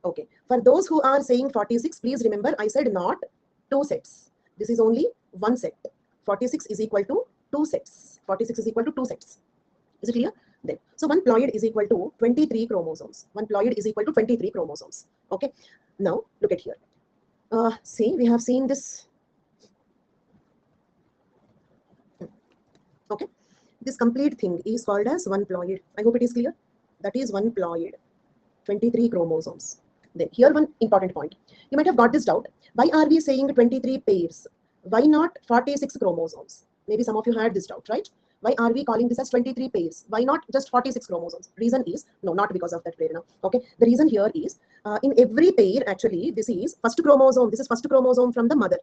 Okay, for those who are saying 46, please remember I said not two sets. This is only one set. 46 is equal to two sets. 46 is equal to two sets. Is it clear? Then, so one ploid is equal to 23 chromosomes. One ploid is equal to 23 chromosomes. Okay, now look at here. See, we have seen this. Okay, this complete thing is called as one ploid. I hope it is clear. That is one ploid, 23 chromosomes. Then here one important point. You might have got this doubt. Why are we saying 23 pairs? Why not 46 chromosomes? Maybe some of you had this doubt, right? Why are we calling this as 23 pairs? Why not just 46 chromosomes? Reason is, no, not because of that, Prerna. Okay, the reason here is, in every pair, actually, this is first chromosome. This is first chromosome from the mother.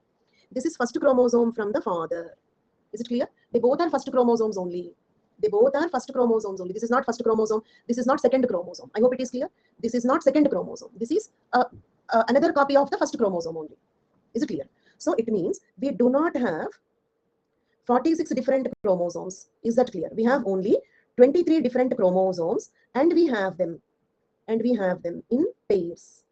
This is first chromosome from the father. Is it clear? They both are first chromosomes only. They both are first chromosomes only. This is not first chromosome. This is not second chromosome. I hope it is clear. This is not second chromosome. This is another copy of the first chromosome only. Is it clear? So it means we do not have 46 different chromosomes. Is that clear? We have only 23 different chromosomes, and we have them in pairs.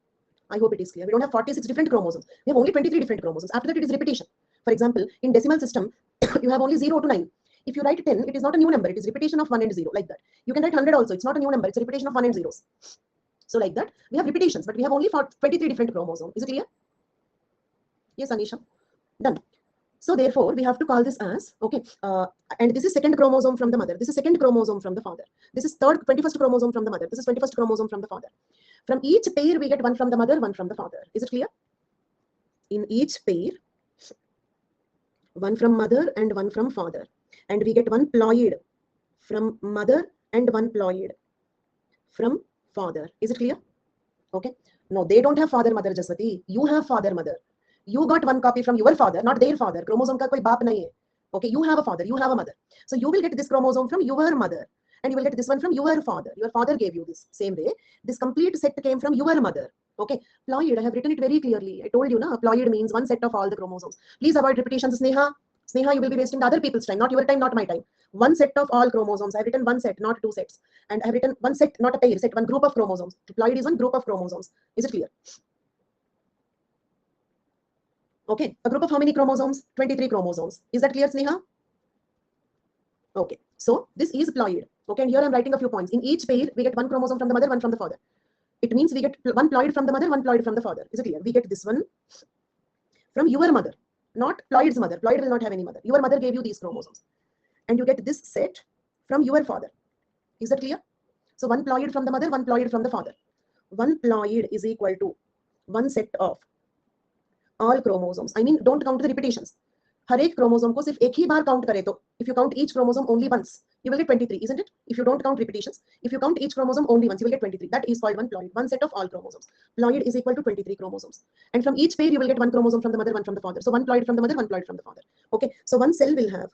I hope it is clear. We don't have 46 different chromosomes. We have only 23 different chromosomes. After that, it is repetition. For example, in decimal system, you have only 0 to 9. If you write 10, it is not a new number. It is repetition of 1 and 0, like that. You can write 100 also. It's not a new number. It's a repetition of 1 and 0s. So like that, we have repetitions, but we have only 23 different chromosomes. Is it clear? Yes, Anisha. Done. So therefore, we have to call this as, okay, and this is second chromosome from the mother. This is second chromosome from the father. This is 21st chromosome from the mother. This is 21st chromosome from the father. From each pair, we get one from the mother, one from the father. Is it clear? In each pair, one from mother and one from father. And we get one ploid from mother and one ploid from father. Is it clear? Okay. No, they don't have father, mother, Jaswati. You have father, mother. You got one copy from your father, not their father. Chromosome ka koi baap nahi hai. Okay, you have a father, you have a mother. So you will get this chromosome from your mother, and you will get this one from your father. Your father gave you this. Same way, this complete set came from your mother. Okay, ploid, I have written it very clearly. I told you, na, ploid means one set of all the chromosomes. Please avoid repetitions, Sneha. Sneha, you will be wasting the other people's time, not your time, not my time. One set of all chromosomes. I've written one set, not two sets. And I've written one set, not a pair, set, one group of chromosomes. Ploid is one group of chromosomes. Is it clear? Okay, a group of how many chromosomes? 23 chromosomes. Is that clear, Sneha? Okay, so this is ploid. Okay, and here I'm writing a few points. In each pair, we get one chromosome from the mother, one from the father. It means we get one ploid from the mother, one ploid from the father. Is it clear? We get this one from your mother, not ploid's mother. Ploid will not have any mother. Your mother gave you these chromosomes. And you get this set from your father. Is that clear? So one ploid from the mother, one ploid from the father. One ploid is equal to one set of all chromosomes. I mean, don't count the repetitions. हर एक chromosome को सिर्फ एक ही बार count करे तो, if you count each chromosome only once, you will get 23, isn't it? If you don't count repetitions, if you count each chromosome only once, you will get 23. That is called one ploid, one set of all chromosomes. Ploid is equal to 23 chromosomes. And from each pair, you will get one chromosome from the mother, one from the father. So one ploid from the mother, one ploid from the father. Okay, so one cell will have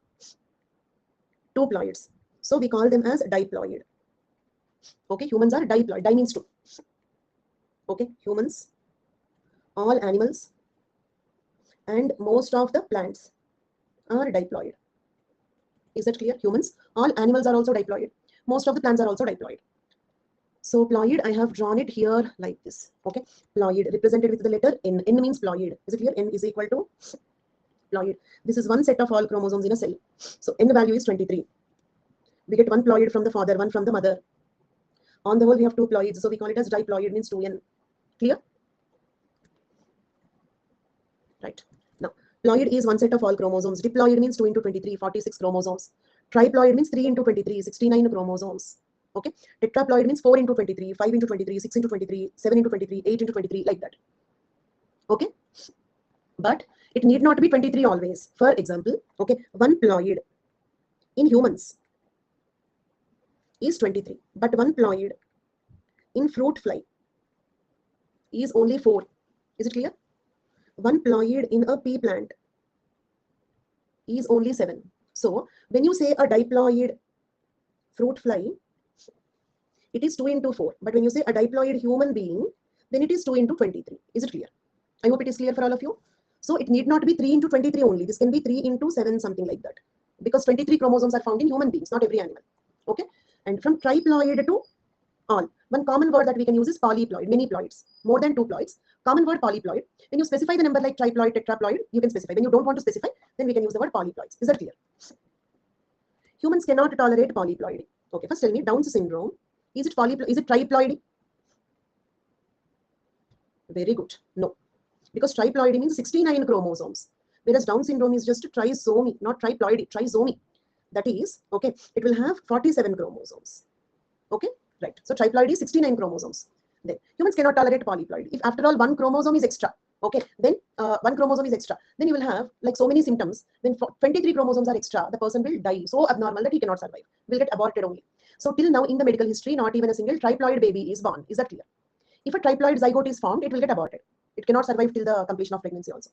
two ploids. So we call them as diploid. Okay, humans are diploid. Di means two. Okay, humans, all animals, and most of the plants are diploid. Is that clear? Humans, all animals are also diploid. Most of the plants are also diploid. So ploid, I have drawn it here like this. Okay, ploid represented with the letter N. N means ploid. Is it clear? N is equal to ploid. This is one set of all chromosomes in a cell. So N value is 23. We get one ploid from the father, one from the mother. On the whole, we have two ploids. So we call it as diploid, means 2N. Clear? Right. Now, ploid is one set of all chromosomes. Diploid means 2 into 23, 46 chromosomes. Triploid means 3 into 23, 69 chromosomes. Okay. Tetraploid means 4 into 23, 5 into 23, 6 into 23, 7 into 23, 8 into 23, like that. Okay. But it need not be 23 always. For example, okay, one ploid in humans is 23, but one ploid in fruit fly is only 4. Is it clear? One ploid in a pea plant is only 7. So when you say a diploid fruit fly, it is 2 into 4. But when you say a diploid human being, then it is 2 into 23. Is it clear? I hope it is clear for all of you. So it need not be 3 into 23 only. This can be 3 into 7, something like that. Because 23 chromosomes are found in human beings, not every animal. Okay. And from triploid to all, one common word that we can use is polyploid, many ploids, more than 2 ploids. Common word polyploid. When you specify the number like triploid, tetraploid, you can specify. When you don't want to specify, then we can use the word polyploids. Is that clear? Humans cannot tolerate polyploidy. Okay, first tell me, Down's syndrome. Is it triploidy? Very good. No. Because triploidy means 69 chromosomes. Whereas Down syndrome is just trisomy, not triploidy, trisomy. That is, okay, it will have 47 chromosomes. Okay, right. So triploidy is 69 chromosomes. Then humans cannot tolerate polyploidy. If after all one chromosome is extra, okay, then one chromosome is extra, then you will have like so many symptoms. When 23 chromosomes are extra, the person will die so abnormal that he cannot survive, will get aborted only. So till now in the medical history, not even a single triploid baby is born. Is that clear? If a triploid zygote is formed, it will get aborted. It cannot survive till the completion of pregnancy also.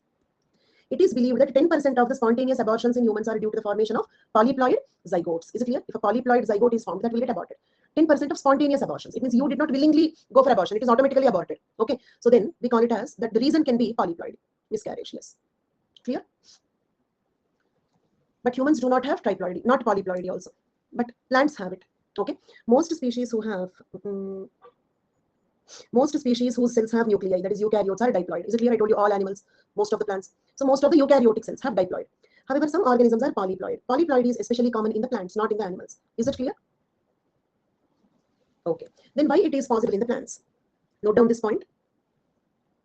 It is believed that 10% of the spontaneous abortions in humans are due to the formation of polyploid zygotes. Is it clear? If a polyploid zygote is formed, that will get aborted. 10% of spontaneous abortions. It means you did not willingly go for abortion. It is automatically aborted. Okay. So then we call it as that the reason can be polyploid miscarriage. Yes. Clear? But humans do not have triploidy, not polyploidy also. But plants have it. Okay. Most species who have most species whose cells have nuclei, that is eukaryotes, are diploid. Is it clear? I told you all animals, most of the plants. So most of the eukaryotic cells have diploid. However, some organisms are polyploid. Polyploid is especially common in the plants, not in the animals. Is it clear? Okay. Then why it is possible in the plants? Note down this point.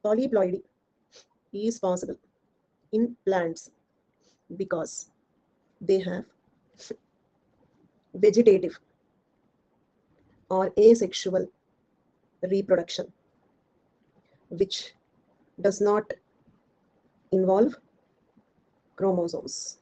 Polyploidy is possible in plants because they have vegetative or asexual reproduction, which does not involve chromosomes.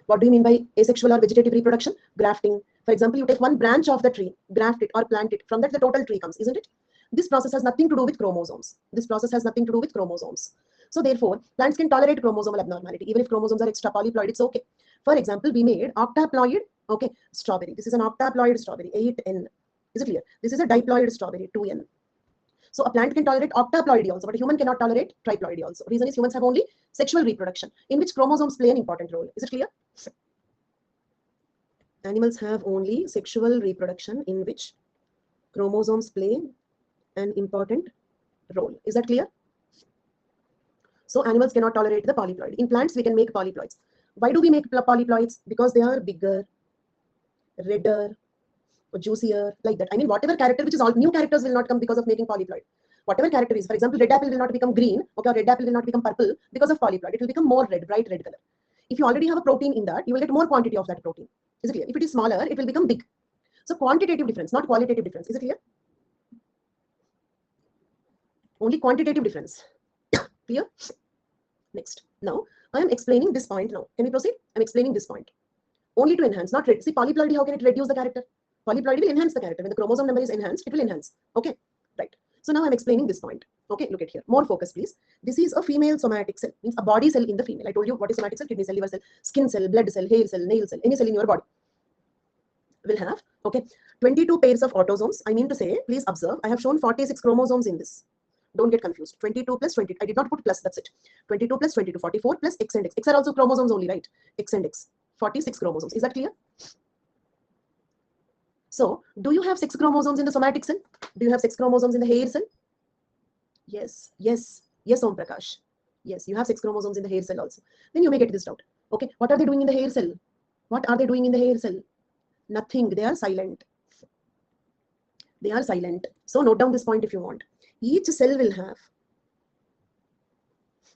What do you mean by asexual or vegetative reproduction? Grafting. For example, you take one branch of the tree, graft it or plant it. From that, the total tree comes, isn't it? This process has nothing to do with chromosomes. This process has nothing to do with chromosomes. So therefore, plants can tolerate chromosomal abnormality. Even if chromosomes are extra polyploid, it's okay. For example, we made octaploid, okay, strawberry. This is an octaploid strawberry, 8N. Is it clear? This is a diploid strawberry, 2N. So a plant can tolerate octaploidy also, but a human cannot tolerate triploidy also. Reason is humans have only sexual reproduction, in which chromosomes play an important role. Is it clear? Animals have only sexual reproduction in which chromosomes play an important role. Is that clear? So animals cannot tolerate the polyploid. In plants, we can make polyploids. Why do we make polyploids? Because they are bigger, redder, juicier, like that. I mean, whatever character, which is all new characters, will not come because of making polyploid. Whatever character is, for example, red apple will not become green, okay, or red apple will not become purple because of polyploid. It will become more red, bright red color. If you already have a protein in that, you will get more quantity of that protein. Is it clear? If it is smaller, it will become big. So quantitative difference, not qualitative difference. Is it clear? Only quantitative difference. Clear? Next. Now, I am explaining this point now. Can we proceed? I'm explaining this point. Only to enhance, not see polyploidy, how can it reduce the character? Polyploidy will enhance the character. When the chromosome number is enhanced, it will enhance. Okay, right. So now I'm explaining this point. Okay, look at here. More focus, please. This is a female somatic cell, means a body cell in the female. I told you what is somatic cell: kidney cell, liver cell, skin cell, blood cell, hair cell, nail cell, any cell in your body will have, okay, 22 pairs of autosomes. I mean to say, please observe, I have shown 46 chromosomes in this. Don't get confused. 22 plus 20. I did not put plus, that's it. 22 plus 22, 44 plus X and X. X are also chromosomes only, right? X and X. 46 chromosomes. Is that clear? So, do you have 6 chromosomes in the somatic cell? Do you have 6 chromosomes in the hair cell? Yes, yes, yes, Om Prakash. Yes, you have 6 chromosomes in the hair cell also. Then you may get this doubt. Okay, what are they doing in the hair cell? What are they doing in the hair cell? Nothing. They are silent. They are silent. So, note down this point if you want. Each cell will have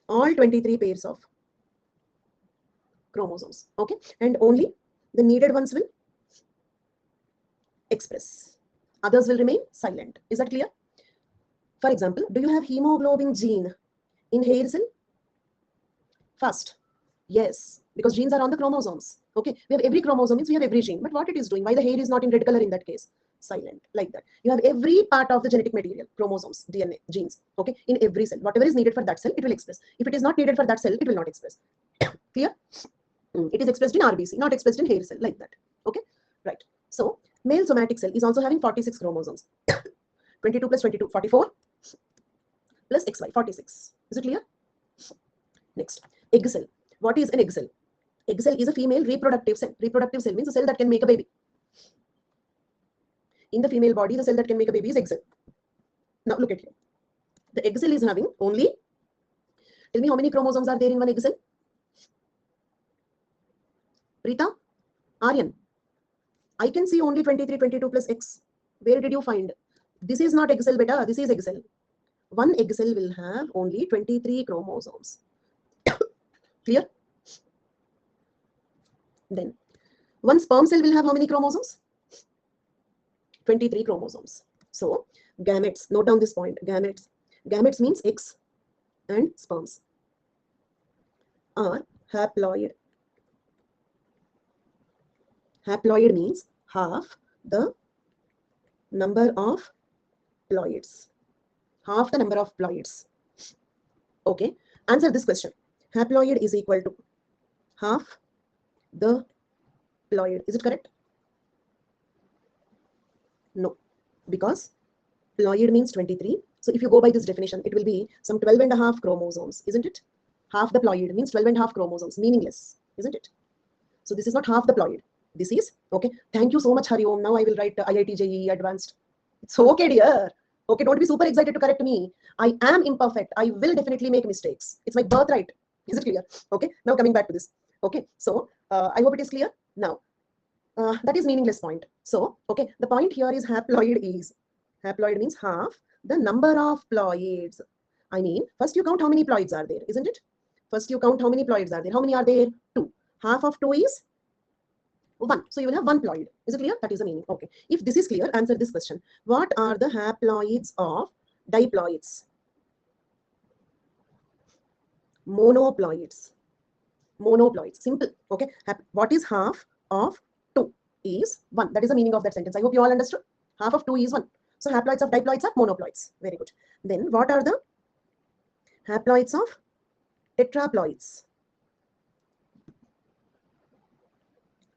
all 23 pairs of chromosomes. Okay, and only the needed ones will express. Others will remain silent. Is that clear? For example, do you have hemoglobin gene in hair cell? First, yes, because genes are on the chromosomes. Okay, we have every chromosome means we have every gene, but what it is doing, why the hair is not in red color in that case? Silent, like that. You have every part of the genetic material, chromosomes, DNA, genes, okay, in every cell. Whatever is needed for that cell, it will express. If it is not needed for that cell, it will not express. Clear? It is expressed in RBC, not expressed in hair cell, like that. Okay, right. So male somatic cell is also having 46 chromosomes. 22 plus 22, 44 plus XY, 46. Is it clear? Next, egg cell. What is an egg cell? Egg cell is a female reproductive cell. Reproductive cell means a cell that can make a baby. In the female body, the cell that can make a baby is egg cell. Now look at here. The egg cell is having only, tell me how many chromosomes are there in one egg cell? Rita? Aryan? I can see only 23, 22 plus X. Where did you find? This is not egg cell, beta. This is egg cell. One egg cell will have only 23 chromosomes. Clear? Then, one sperm cell will have how many chromosomes? 23 chromosomes. So, gametes, note down this point, gametes. Gametes means eggs and sperms are haploid. Haploid means half the number of ploids. Half the number of ploids. Okay, answer this question. Haploid is equal to half the ploid. Is it correct? No, because ploid means 23. So if you go by this definition, it will be some 12 and a half chromosomes, isn't it? Half the ploid means 12 and a half chromosomes, meaningless, isn't it? So this is not half the ploid. This is, okay. Thank you so much, Hari Om. Now I will write IIT JEE advanced. It's okay, dear. Okay, don't be super excited to correct me. I am imperfect. I will definitely make mistakes. It's my birthright. Is it clear? Okay, now coming back to this. Okay, so I hope it is clear. Now, that is meaningless point. So, okay, the point here is haploid means half the number of ploids. I mean, first you count how many ploids are there, isn't it? First you count how many ploids are there. How many are there? 2. Half of 2 is 1. So you will have 1 ploid. Is it clear? That is the meaning. Okay. If this is clear, answer this question. What are the haploids of diploids? Monoploids. Monoploids. Simple. Okay. What is half of 2 is 1. That is the meaning of that sentence. I hope you all understood. Half of 2 is 1. So haploids of diploids are monoploids. Very good. Then what are the haploids of tetraploids?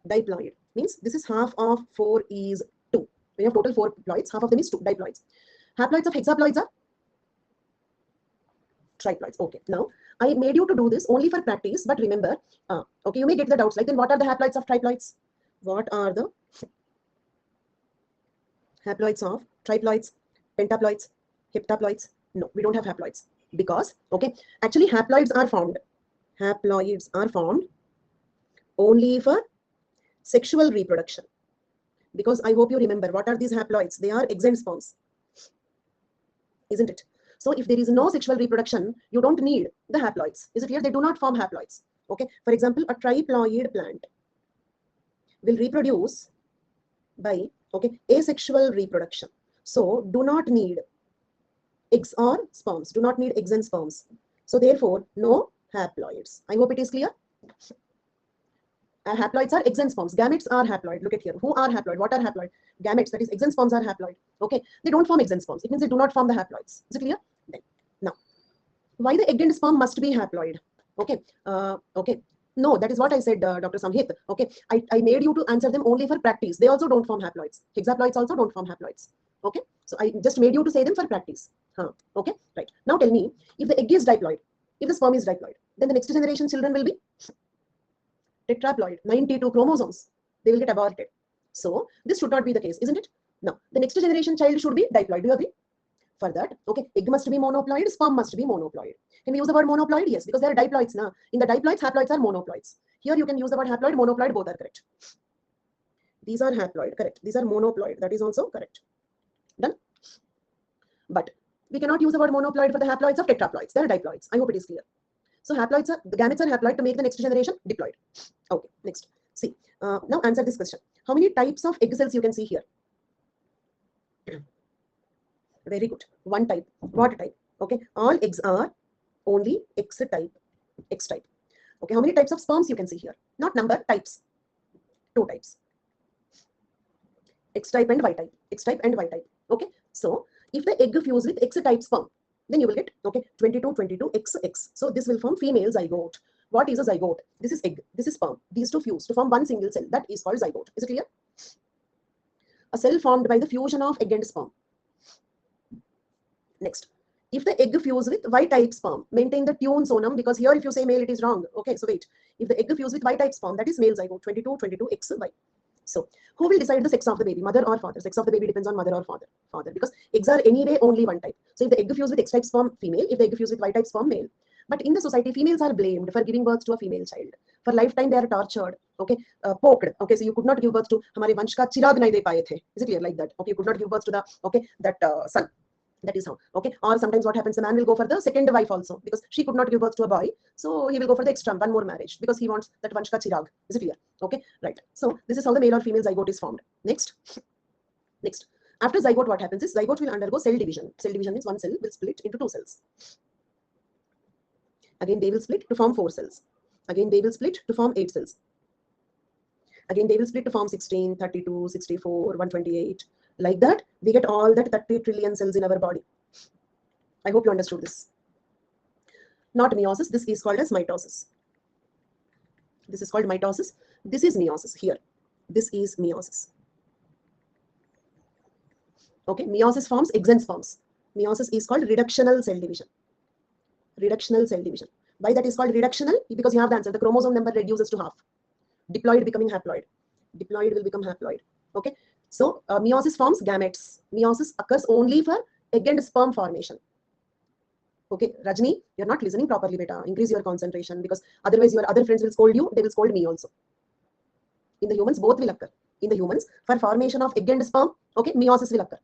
Diploid means this is half of 4 is 2. We have total 4 ploids. Half of them is 2 diploids. Haploids of hexaploids are triploids. Okay. Now I made you to do this only for practice, but remember, okay, you may get the doubts like, then what are the haploids of triploids? What are the haploids of triploids, pentaploids, heptaploids? No, we don't have haploids because, okay, actually haploids are found. Haploids are found only for sexual reproduction. Because I hope you remember, what are these haploids? They are eggs and sperms, isn't it? So if there is no sexual reproduction, you don't need the haploids. Is it clear? They do not form haploids. Okay. For example, a triploid plant will reproduce by, okay, asexual reproduction. So do not need eggs or sperms. Do not need eggs and sperms. So therefore, no haploids. I hope it is clear. Haploids are eggs and sperms. Gametes are haploid. Look at here. Who are haploid? What are haploid? Gametes, that is eggs and sperms, are haploid. Okay. They don't form eggs and sperms. It means they do not form the haploids. Is it clear? Then, now, why the egg and sperm must be haploid? Okay. Okay. No, that is what I said, Dr. Samhit. Okay. I made you to answer them only for practice. They also don't form haploids. Hexaploids also don't form haploids. Okay. So I just made you to say them for practice. Okay. Right. Now tell me, if the egg is diploid, if the sperm is diploid, then the next generation children will be tetraploid, 92 chromosomes. They will get aborted. So this should not be the case, isn't it? Now, the next generation child should be diploid. Do you agree? For that, okay, egg must be monoploid, sperm must be monoploid. Can we use the word monoploid? Yes, because they are diploids now. In the diploids, haploids are monoploids. Here you can use the word haploid, monoploid, both are correct. These are haploid, correct. These are monoploid, that is also correct. Done? But we cannot use the word monoploid for the haploids of tetraploids. They are diploids. I hope it is clear. So haploids are, the gametes are haploid to make the next generation diploid. Okay, next. See, now answer this question. How many types of egg cells you can see here? Very good. One type. What type? Okay, all eggs are only X type. X type. Okay, how many types of sperms you can see here? Not number, types. two types, X type and Y type, X type and Y type. Okay, so if the egg fuse with X type sperm, then you will get, okay, 22, 22, XX. So this will form female zygote. What is a zygote? This is egg, this is sperm. These two fuse to form one single cell. That is called zygote. Is it clear? A cell formed by the fusion of egg and sperm. Next, if the egg fuse with Y-type sperm, maintain the tune sonum, because here if you say male, it is wrong. Okay, so wait. If the egg fuse with Y-type sperm, that is male zygote, 22, 22, XY. So, who will decide the sex of the baby, mother or father? Sex of the baby depends on mother or father. Father, because eggs are anyway only one type. So, if the egg fuse with X-type sperm, female. If the egg fuse with Y-type sperm, male. But in the society, females are blamed for giving birth to a female child. For lifetime, they are tortured. Okay, poked. Okay, so you could not give birth to हमारे वंश का चिराग नहीं दे पाए थे. Is it clear? Like that? Okay, you could not give birth to the that son. That is how. Okay, or sometimes what happens, the man will go for the second wife also because she could not give birth to a boy, so he will go for the extra one more marriage because he wants that vansh ka chirag. Is it clear? Okay, right. So this is how the male or female zygote is formed. Next, after zygote, what happens is zygote will undergo cell division. Cell division means one cell will split into two cells. Again, they will split to form 4 cells. Again, they will split to form 8 cells. Again, they will split to form 16, 32, 64, 128. Like that, we get all that 30 trillion cells in our body. I hope you understood this. Not meiosis, this is called as mitosis. This is called mitosis. This is meiosis here. This is meiosis. Okay, meiosis forms eggs and sperms. Meiosis is called reductional cell division. Reductional cell division. Why that is called reductional? Because you have the answer. The chromosome number reduces to half. Diploid becoming haploid. Diploid will become haploid. Okay. So meiosis forms gametes. Meiosis occurs only for egg and sperm formation. Okay, Rajni, you're not listening properly, beta. Increase your concentration because otherwise your other friends will scold you. They will scold me also. In the humans, both will occur. In the humans, for formation of egg and sperm, okay, meiosis will occur.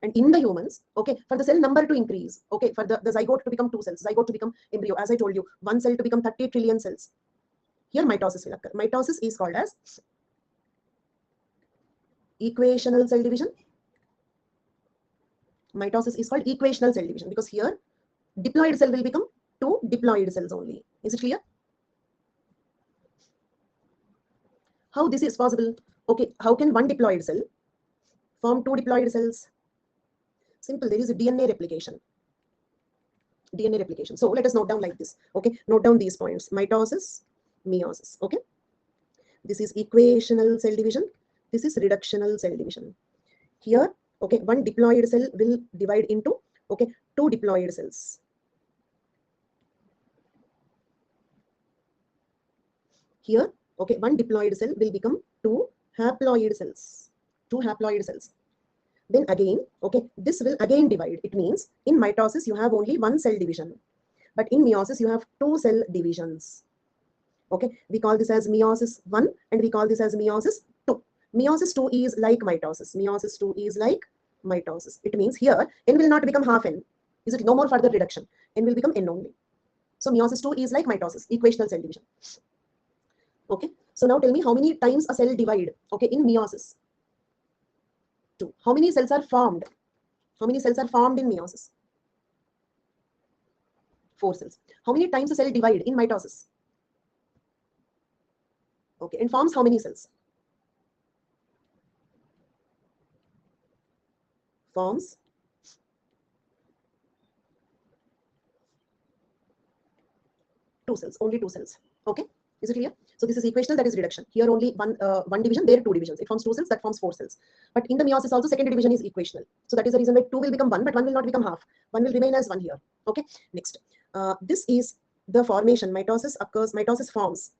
And in the humans, okay, for the cell number to increase, okay, for the zygote to become 2 cells, zygote to become embryo, as I told you, 1 cell to become 30 trillion cells. Here mitosis will occur. Mitosis is called as equational cell division. Mitosis is called equational cell division because here diploid cell will become 2 diploid cells only. Is it clear? How this is possible? Okay, how can one diploid cell form 2 diploid cells? Simple, there is a DNA replication. DNA replication. So let us note down like this. Okay, note down these points. Mitosis, meiosis. Okay, this is equational cell division. This is reductional cell division. Here, okay, one diploid cell will divide into, okay, 2 diploid cells. Here, okay, one diploid cell will become 2 haploid cells. 2 haploid cells. Then again, okay, this will again divide. It means in mitosis, you have only 1 cell division. But in meiosis, you have 2 cell divisions. Okay, we call this as meiosis 1 and we call this as meiosis 2. Meiosis 2 is like mitosis. Meiosis 2 is like mitosis. It means here, n will not become half n. Is it no more further reduction? N will become n only. So meiosis 2 is like mitosis, equational cell division. Okay, so now tell me how many times a cell divide, okay, in meiosis? 2. How many cells are formed? How many cells are formed in meiosis? 4 cells. How many times a cell divide in mitosis? Okay, and forms how many cells? Forms 2 cells, only 2 cells. Okay, is it clear? So this is equational, that is reduction. Here only one division, there 2 divisions. It forms 2 cells, that forms 4 cells. But in the meiosis also second division is equational. So that is the reason why 2 will become 1, but 1 will not become half. 1 will remain as 1 here. Okay, next. This is the formation. Mitosis occurs, mitosis forms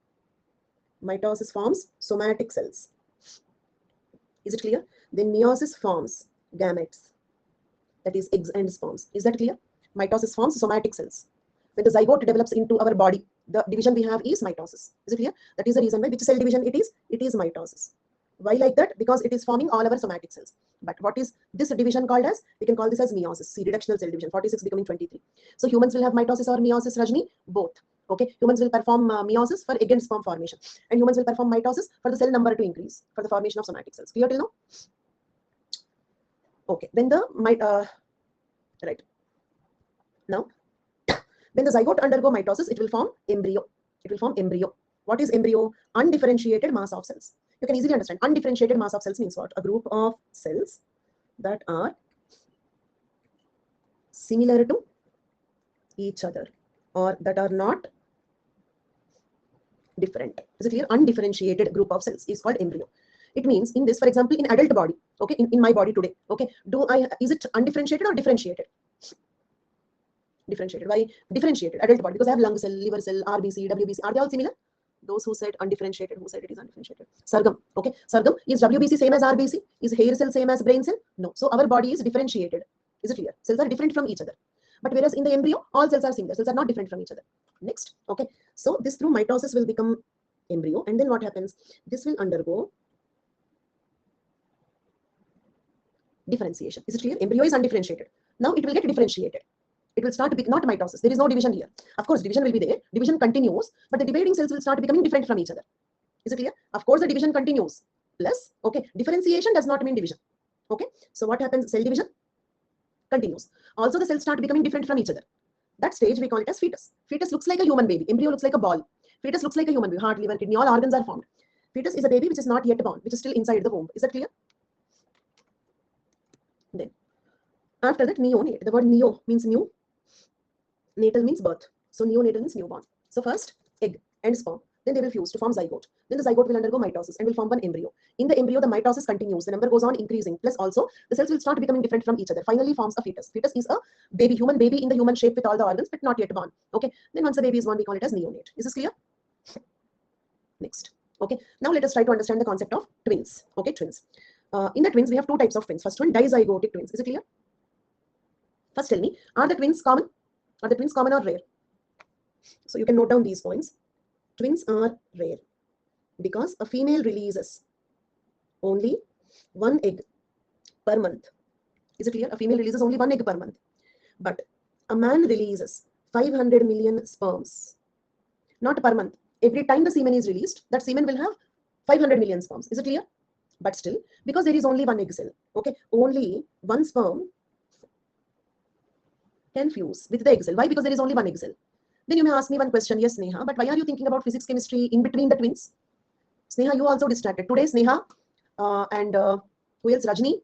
somatic cells. Is it clear? Then meiosis forms gametes. That is eggs and sperms. Is that clear? Mitosis forms somatic cells. When the zygote develops into our body, the division we have is mitosis. Is it clear? That is the reason why which cell division it is? It is mitosis. Why like that? Because it is forming all our somatic cells. But what is this division called as? We can call this as meiosis. See, reductional cell division, 46 becoming 23. So humans will have mitosis or meiosis, Rajni? Both. Okay, humans will perform meiosis for egg and sperm formation. And humans will perform mitosis for the cell number to increase, for the formation of somatic cells. Clear till now? Okay, then right. Now, when the zygote undergo mitosis, it will form embryo. It will form embryo. What is embryo? Undifferentiated mass of cells. You can easily understand. Undifferentiated mass of cells means what? A group of cells that are similar to each other or that are not different. Is it clear? Undifferentiated group of cells is called embryo. It means in this, for example, in adult body, okay, in my body today, okay, is it undifferentiated or differentiated? Differentiated. Why differentiated? Adult body, because I have lung cell, liver cell, RBC, WBC. Are they all similar? Those who said undifferentiated, who said it is undifferentiated? Sargam. Okay, Sargam, is WBC same as RBC? Is hair cell same as brain cell? No. So our body is differentiated. Is it clear? Cells are different from each other. But whereas in the embryo, all cells are similar. Cells are not different from each other. Next. Okay. So this through mitosis will become embryo, and then what happens? This will undergo differentiation. Is it clear? Embryo is undifferentiated. Now it will get differentiated. It will start to be not mitosis. There is no division here. Of course, division will be there. Division continues, but the dividing cells will start becoming different from each other. Is it clear? Of course, the division continues. Plus, okay, differentiation does not mean division. Okay, so what happens? Cell division continues. Also, the cells start becoming different from each other. That stage we call it as fetus. Fetus looks like a human baby. Embryo looks like a ball. Fetus looks like a human baby. Heart, liver, kidney, all organs are formed. Fetus is a baby which is not yet born, which is still inside the womb. Is that clear? Then, after that, neonate. The word neo means new. Natal means birth. So neonatal means newborn. So first egg and sperm. Then they will fuse to form zygote. Then the zygote will undergo mitosis and will form one embryo. In the embryo, the mitosis continues. The number goes on increasing. Plus also, the cells will start becoming different from each other. Finally forms a fetus. Fetus is a baby, human baby in the human shape with all the organs, but not yet born. Okay. Then once the baby is born, we call it as neonate. Is this clear? Next. Okay. Now let us try to understand the concept of twins. Okay, twins. In the twins, we have two types of twins. First one, dizygotic twins. Is it clear? First tell me, are the twins common? Are the twins common or rare? So you can note down these points. Twins are rare because a female releases only one egg per month. Is it clear? A female releases only one egg per month. But a man releases 500 million sperms. Not per month. Every time the semen is released, that semen will have 500 million sperms. Is it clear? But still, because there is only one egg cell, okay, only one sperm can fuse with the egg cell. Why? Because there is only one egg cell. Then you may ask me one question. Yes, Sneha, but why are you thinking about physics, chemistry in between the twins? Sneha, you also distracted. Today, Sneha and who else? Rajni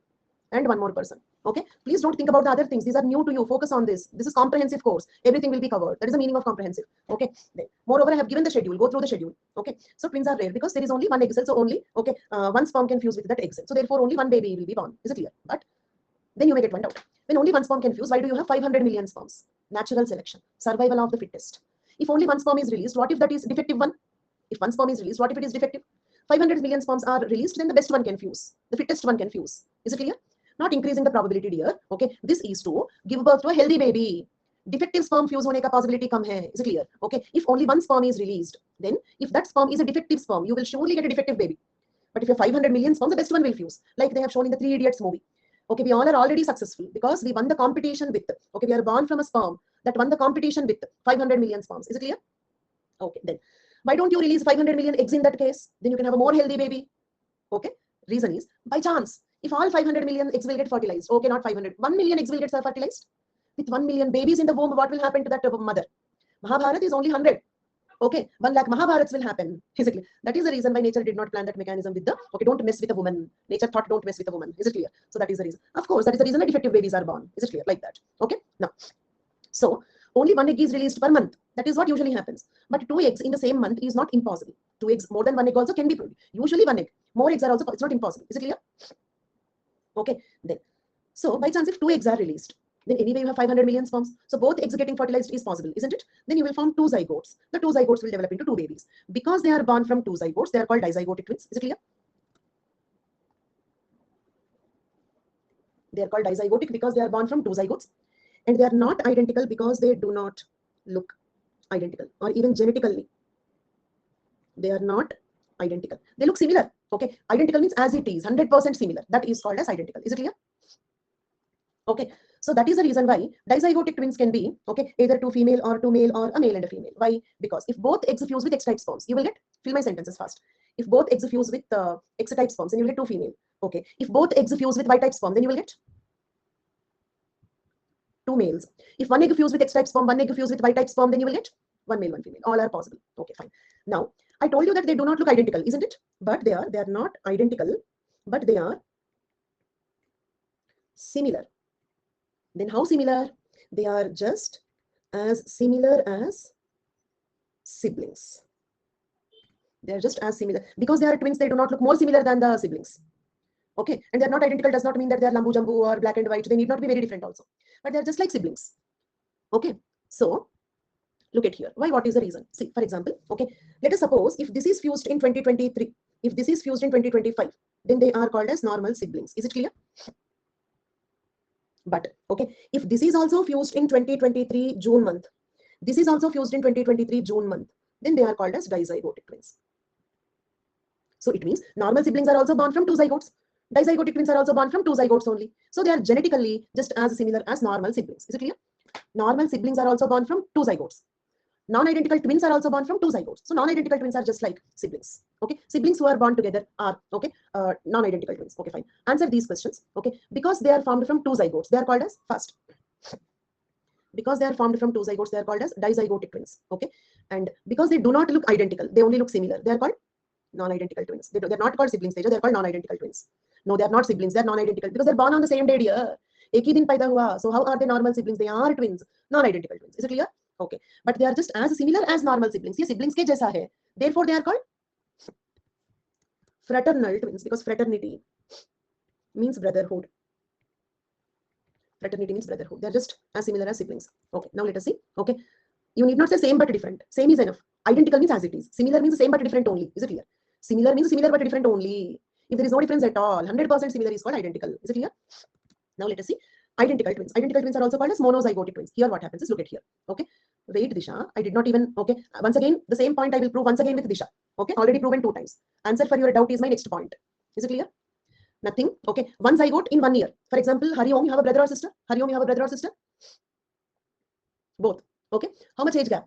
and one more person. Okay, please don't think about the other things. These are new to you. Focus on this. This is comprehensive course. Everything will be covered. That is the meaning of comprehensive. Okay. Then, moreover, I have given the schedule. Go through the schedule. Okay. So twins are rare because there is only one egg cell. So only one sperm can fuse with that egg cell. So therefore, only one baby will be born. Is it clear? But then you may get one doubt. When only one sperm can fuse, why do you have 500 million sperms? Natural selection, survival of the fittest. If only one sperm is released, what if that is defective one? If one sperm is released, what if it is defective? 500 million sperms are released, then the best one can fuse. The fittest one can fuse. Is it clear? Not increasing the probability, dear. Okay, this is to give birth to a healthy baby. Defective sperm fuse होने का possibility कम है. Is it clear? Okay, if only one sperm is released, then if that sperm is a defective sperm, you will surely get a defective baby. But if you have 500 million sperms, the best one will fuse, like they have shown in the 3 Idiots movie. Okay, we all are already successful because we won the competition with, okay, we are born from a sperm that won the competition with 500 million sperms. Is it clear? Okay, then why don't you release 500 million eggs in that case? Then you can have a more healthy baby. Okay, reason is by chance. If all 500 million eggs will get fertilized, okay, not 500, 1 million eggs will get fertilized. With 1 million babies in the womb, what will happen to that mother? Mahabharat is only 100. Okay, 1 lakh Mahabharats will happen. Physically. That is the reason why nature did not plan that mechanism with the, okay, don't mess with a woman. Nature thought don't mess with a woman. Is it clear? So that is the reason. Of course, that is the reason that defective babies are born. Is it clear? Like that. Okay, now. So only 1 egg is released per month. That is what usually happens. But 2 eggs in the same month is not impossible. 2 eggs, more than 1 egg also can be produced. Usually 1 egg. More eggs are also, it's not impossible. Is it clear? Okay, then. So by chance, if 2 eggs are released, then anyway you have 500 million sperms. So both eggs getting fertilized is possible, isn't it? Then you will form 2 zygotes. The 2 zygotes will develop into 2 babies. Because they are born from 2 zygotes, they are called dizygotic twins. Is it clear? They are called dizygotic because they are born from 2 zygotes. And they are not identical because they do not look identical, or even genetically. They are not identical. They look similar. Okay, identical means as it is, 100% similar. That is called as identical. Is it clear? Okay, so that is the reason why dizygotic twins can be, okay, either 2 female or 2 male or a male and a female. Why? Because if both eggs fuse with X-type sperms, you will get, fill my sentences fast. If both eggs fuse with X-type sperms, then you will get 2 female. Okay, if both eggs fuse with Y-type sperm, then you will get 2 males. If 1 egg fuse with X-type sperm, 1 egg fuse with Y-type sperm, then you will get 1 male, 1 female. All are possible. Okay, fine. Now, I told you that they do not look identical, isn't it? But they are not identical, but they are similar. Then how similar? They are just as similar as siblings. They are just as similar. Because they are twins, they do not look more similar than the siblings. Okay, and they're not identical does not mean that they're lambu jambu or black and white. They need not be very different also, but they're just like siblings. Okay, so look at here. Why? What is the reason? See, for example, okay, let us suppose if this is fused in 2023, if this is fused in 2025, then they are called as normal siblings. Is it clear? But okay, if this is also fused in 2023 June month, this is also fused in 2023 June month, then they are called as dizygotic twins. So it means normal siblings are also born from two zygotes. Dizygotic twins are also born from two zygotes only. So they are genetically just as similar as normal siblings. Is it clear? Normal siblings are also born from two zygotes. Non-identical twins are also born from two zygotes. So non-identical twins are just like siblings. Okay, siblings who are born together are okay. Non-identical twins. Okay, fine. Answer these questions. Okay, because they are formed from two zygotes, they are called as first. Because they are formed from two zygotes, they are called as dizygotic twins. Okay, and because they do not look identical, they only look similar, they are called non-identical twins. They're not called siblings, they're called non-identical twins. No, they're not siblings, they're non-identical because they're born on the same day, dear. Ek hi din paida hua. So how are they normal siblings? They are twins, non-identical twins. Is it clear? Okay, but they are just as similar as normal siblings. Ye siblings ke jaisa hai. Therefore, they are called fraternal twins because fraternity means brotherhood. Fraternity means brotherhood. They're just as similar as siblings. Okay, now let us see. Okay, you need not say same but different. Same is enough. Identical means as it is. Similar means same but different only. Is it clear? Similar means similar but different only. If there is no difference at all, 100% similar is called identical. Is it clear? Now let us see. Identical twins. Identical twins are also called as monozygotic twins. Here what happens is, look at here. Okay. Wait, Disha. I did not even, okay. Once again, the same point I will prove once again with Disha. Okay. Already proven 2 times. Answer for your doubt is my next point. Is it clear? Nothing. Okay. One zygote in 1 year. For example, Hariom, you have a brother or sister? Hariom, you have a brother or sister? Both. Okay. How much age gap?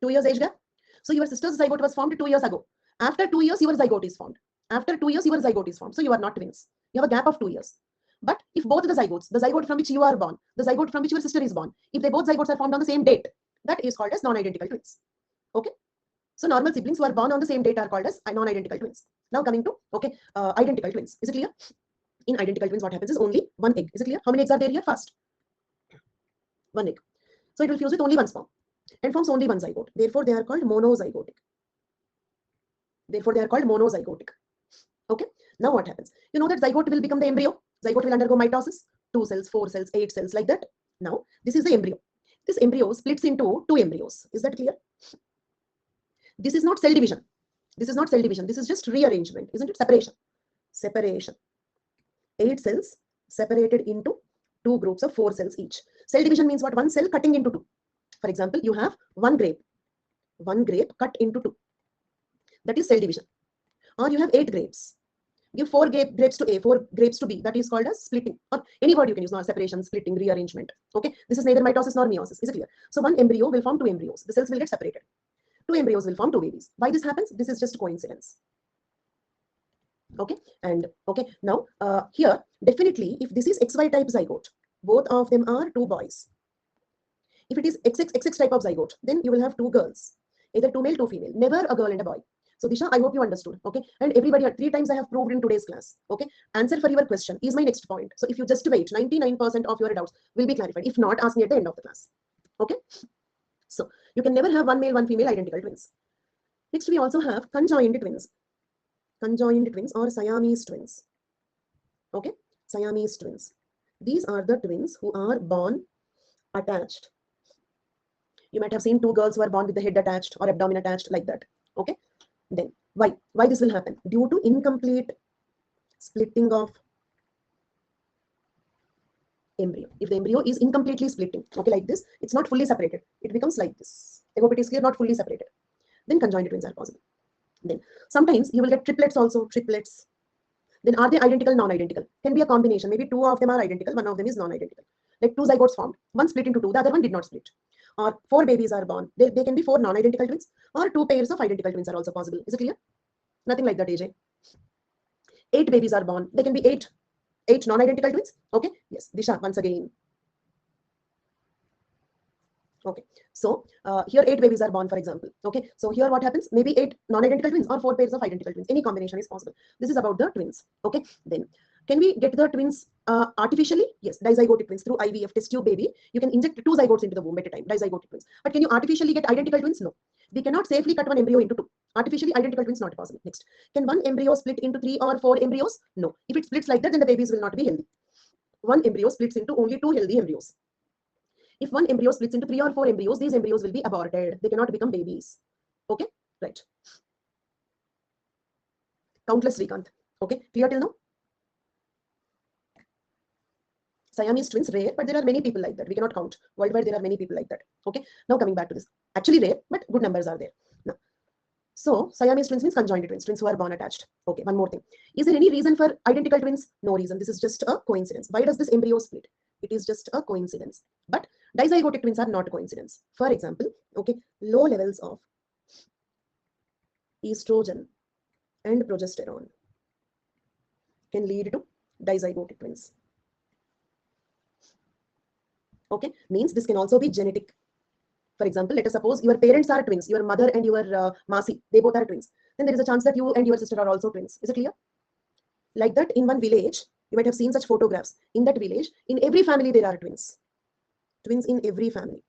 2 years age gap. So your sister's zygote was formed 2 years ago. After 2 years, your zygote is formed. After 2 years, your zygote is formed. So you are not twins. You have a gap of 2 years. But if both the zygotes, the zygote from which you are born, the zygote from which your sister is born, if they both zygotes are formed on the same date, that is called as non-identical twins. Okay. So normal siblings who are born on the same date are called as non-identical twins. Now coming to, okay, identical twins. Is it clear? In identical twins, what happens is only one egg. Is it clear? How many eggs are there here? First, one egg. So it will fuse with only one sperm and forms only one zygote. Therefore, they are called monozygotic. Therefore, they are called monozygotic. Okay. Now what happens? You know that zygote will become the embryo. Zygote will undergo mitosis. 2 cells, 4 cells, 8 cells, like that. Now, this is the embryo. This embryo splits into 2 embryos. Is that clear? This is not cell division. This is not cell division. This is just rearrangement. Isn't it? Separation. Separation. 8 cells separated into 2 groups of 4 cells each. Cell division means what? One cell cutting into 2. For example, you have one grape cut into 2. That is cell division. Or you have 8 grapes. Give 4 grapes to A, 4 grapes to B. That is called as splitting. Or any word you can use, not separation, splitting, rearrangement. Okay, this is neither mitosis nor meiosis. Is it clear? So one embryo will form 2 embryos. The cells will get separated. 2 embryos will form 2 babies. Why this happens? This is just coincidence. Okay, and okay, now here definitely if this is XY type zygote, both of them are 2 boys. If it is XX type of zygote, then you will have 2 girls, either 2 male, 2 female, never a girl and a boy. So Disha, I hope you understood. Okay, and everybody, 3 times I have proved in today's class. Okay, answer for your question is my next point. So if you just wait, 99% of your doubts will be clarified. If not, ask me at the end of the class. Okay, so you can never have 1 male, 1 female identical twins. Next, we also have conjoined twins. Conjoined twins or Siamese twins. Okay, Siamese twins. These are the twins who are born attached. You might have seen 2 girls who are born with the head attached or abdomen attached, like that. Okay, then why this will happen? Due to incomplete splitting of embryo. If the embryo is incompletely splitting, okay, like this, it's not fully separated, it becomes like this. I hope it is clear, not fully separated. Then conjoined twins are possible. Then sometimes you will get triplets also, triplets. Then are they identical, non-identical? Can be a combination. Maybe 2 of them are identical, 1 of them is non-identical. Like 2 zygotes formed, one split into 2, the other one did not split. Or 4 babies are born. They can be 4 non-identical twins, or 2 pairs of identical twins are also possible. Is it clear? Nothing like that, AJ. 8 babies are born. They can be 8 non-identical twins. Okay. Yes. Disha, once again. Okay, so here 8 babies are born, for example. Okay, so here what happens? Maybe 8 non-identical twins or 4 pairs of identical twins. Any combination is possible. This is about the twins. Okay, then can we get the twins artificially? Yes, dizygotic twins through IVF, test tube baby. You can inject 2 zygotes into the womb at a time, dizygotic twins. But can you artificially get identical twins? No. We cannot safely cut one embryo into 2. Artificially identical twins not possible. Next, can one embryo split into 3 or 4 embryos? No. If it splits like that, then the babies will not be healthy. One embryo splits into only 2 healthy embryos. If one embryo splits into 3 or 4 embryos, these embryos will be aborted. They cannot become babies. Okay, right. Countless, Srikanth. Okay, clear till now? Siamese twins, rare, but there are many people like that. We cannot count. Worldwide, there are many people like that. Okay, now coming back to this. Actually rare, but good numbers are there. Now, so Siamese twins means conjoined twins, twins who are born attached. Okay, one more thing. Is there any reason for identical twins? No reason. This is just a coincidence. Why does this embryo split? It is just a coincidence. But dizygotic twins are not a coincidence. For example, okay, low levels of estrogen and progesterone can lead to dizygotic twins. Okay, means this can also be genetic. For example, let us suppose your parents are twins, your mother and your Masi, they both are twins. Then there is a chance that you and your sister are also twins. Is it clear? Like that, in one village, you might have seen such photographs. In that village, in every family, there are twins. Twins in every family.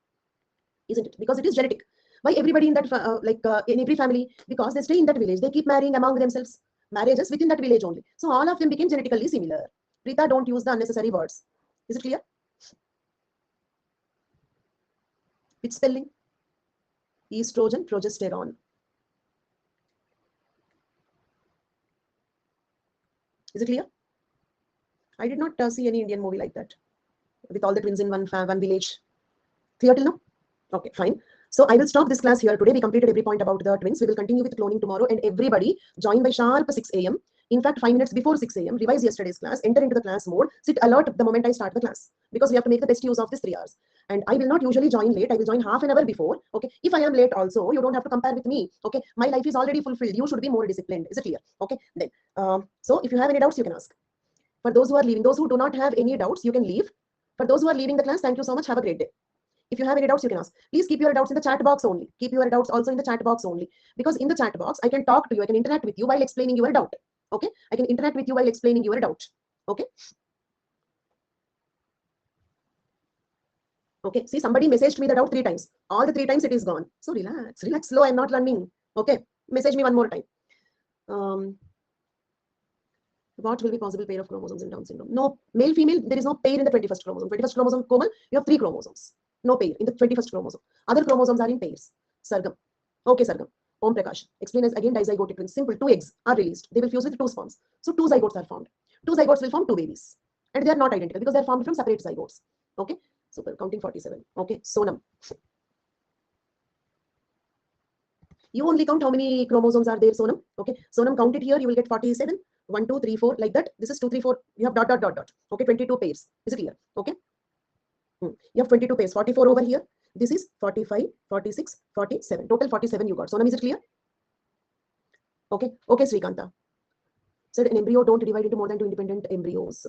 Isn't it? Because it is genetic. Why everybody in that, in every family? Because they stay in that village. They keep marrying among themselves. Marriages within that village only. So all of them became genetically similar. Rita, don't use the unnecessary words. Is it clear? Which spelling? Estrogen, progesterone. Is it clear? I did not see any Indian movie like that with all the twins in one village. Clear till now? Okay, fine. So I will stop this class here today. We completed every point about the twins. We will continue with cloning tomorrow, and everybody join by sharp 6 a.m. In fact, 5 minutes before 6 a.m. Revise yesterday's class, enter into the class mode, sit alert the moment I start the class, because we have to make the best use of this 3 hours. And I will not usually join late. I will join half an hour before. Okay. If I am late also, you don't have to compare with me. Okay. My life is already fulfilled. You should be more disciplined. Is it clear? Okay. Then, so if you have any doubts, you can ask. For those who are leaving, those who do not have any doubts, you can leave. For those who are leaving the class, thank you so much. Have a great day. If you have any doubts, you can ask. Please keep your doubts in the chat box only. Keep your doubts also in the chat box only. Because in the chat box, I can talk to you. I can interact with you while explaining your doubt. Okay. I can interact with you while explaining your doubt. Okay. Okay. See, somebody messaged me the doubt 3 times. All the 3 times it is gone. So relax. Relax slow. I'm not learning. Okay. Message me one more time. What will be possible pair of chromosomes in Down syndrome? No, male, female, there is no pair in the 21st chromosome. 21st chromosome, Komal, you have 3 chromosomes. No pair in the 21st chromosome. Other chromosomes are in pairs. Sargam. Okay, Sargam. Om Prakash. Explain as again dizygotic twins. Simple. 2 eggs are released. They will fuse with 2 sperms. So 2 zygotes are formed. 2 zygotes will form 2 babies. And they are not identical because they are formed from separate zygotes. Okay. Super. Counting 47. Okay. Sonam. You only count how many chromosomes are there, Sonam. Okay. Sonam, count it here. You will get 47. 1, 2, 3, 4, like that. This is 2, 3, 4. You have dot, dot, dot, dot. Okay, 22 pairs. Is it clear? Okay. You have 22 pairs. 44 over here. This is 45, 46, 47. Total 47 you got. Sonam, is it clear? Okay. Okay, Srikanta. Said an embryo don't divide into more than 2 independent embryos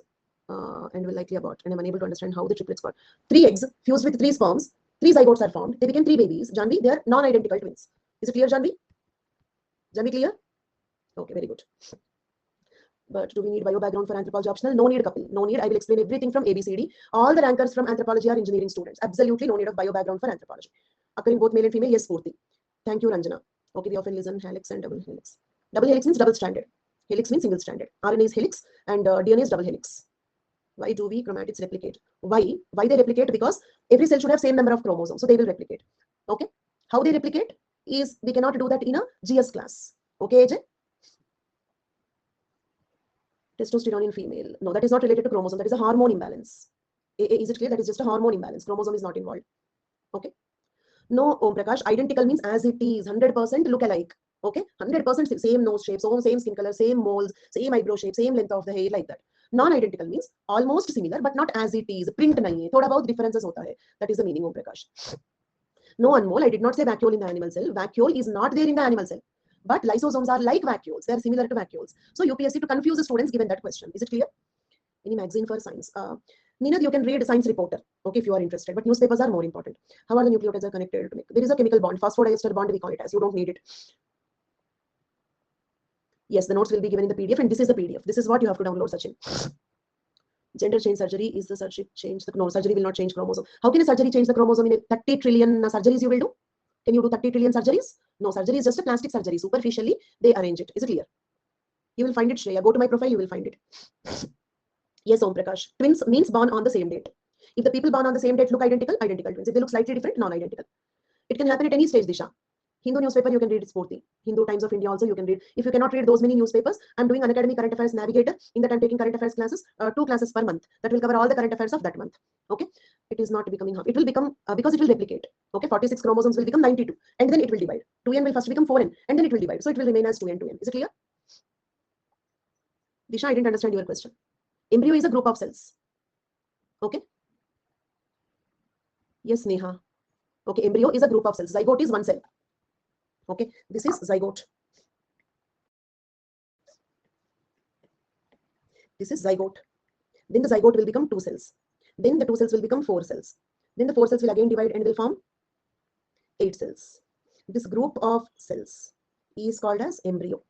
and will likely abort. And I'm unable to understand how the triplets got. 3 eggs fused with 3 sperms. 3 zygotes are formed. They became 3 babies. Janvi, they are non-identical twins. Is it clear, Janvi? Janvi, clear? Okay, very good. But do we need bio background for anthropology optional? No need, couple. No need. I will explain everything from ABCD. All the rankers from anthropology are engineering students. Absolutely no need of bio background for anthropology. Occurring both male and female. Yes, Purti. Thank you, Ranjana. Okay, we often listen helix and double helix. Double helix means double stranded. Helix means single stranded. RNA is helix and DNA is double helix. Why do we chromatids replicate? Why? Why they replicate? Because every cell should have same number of chromosomes. So they will replicate. Okay. How they replicate is we cannot do that in a GS class. Okay, AJ? Testosterone in female. No, that is not related to chromosome. That is a hormone imbalance. Is it clear? That is just a hormone imbalance. Chromosome is not involved. Okay. No, Om Prakash. Identical means as it is. 100% look alike. Okay. 100% same nose shape, same skin color, same moles, same eyebrow shape, same length of the hair, like that. Non-identical means almost similar, but not as it is. Print nahi hai. Thoda bahut differences hota hai. That is the meaning, Om Prakash. No, Anmol. I did not say vacuole in the animal cell. Vacuole is not there in the animal cell. But lysosomes are like vacuoles. They are similar to vacuoles. So UPSC to confuse the students given that question. Is it clear? Any magazine for science? Nina, you can read Science Reporter, okay, if you are interested, but newspapers are more important. How are the nucleotides are connected to make? There is a chemical bond, phosphodiester bond, we call it as. You don't need it. Yes, the notes will be given in the PDF, and this is the PDF. This is what you have to download, Sachin. Gender change surgery is the surgery change the no surgery will not change chromosome. How can a surgery change the chromosome in 30 trillion surgeries you will do? Can you do 30 trillion surgeries? No, surgery is just a plastic surgery. Superficially, they arrange it. Is it clear? You will find it, Shreya. Go to my profile, you will find it. Yes, Om Prakash. Twins means born on the same date. If the people born on the same date look identical, identical twins. If they look slightly different, non-identical. It can happen at any stage, Disha. Hindu newspaper, you can read Spurti. Hindu Times of India also you can read. If you cannot read those many newspapers, I'm doing Unacademy Current Affairs Navigator. In that I'm taking current affairs classes, 2 classes per month. That will cover all the current affairs of that month. Okay, it is not becoming half. It will become because it will replicate. Okay, 46 chromosomes will become 92, and then it will divide. 2n will first become 4n, and then it will divide. So it will remain as 2n, 2n. Is it clear? Disha, I didn't understand your question. Embryo is a group of cells. Okay. Yes, Neha. Okay, embryo is a group of cells. Zygote is one cell. Okay, this is zygote. This is zygote. Then the zygote will become 2 cells. Then the 2 cells will become 4 cells. Then the 4 cells will again divide and will form 8 cells. This group of cells is called as embryo.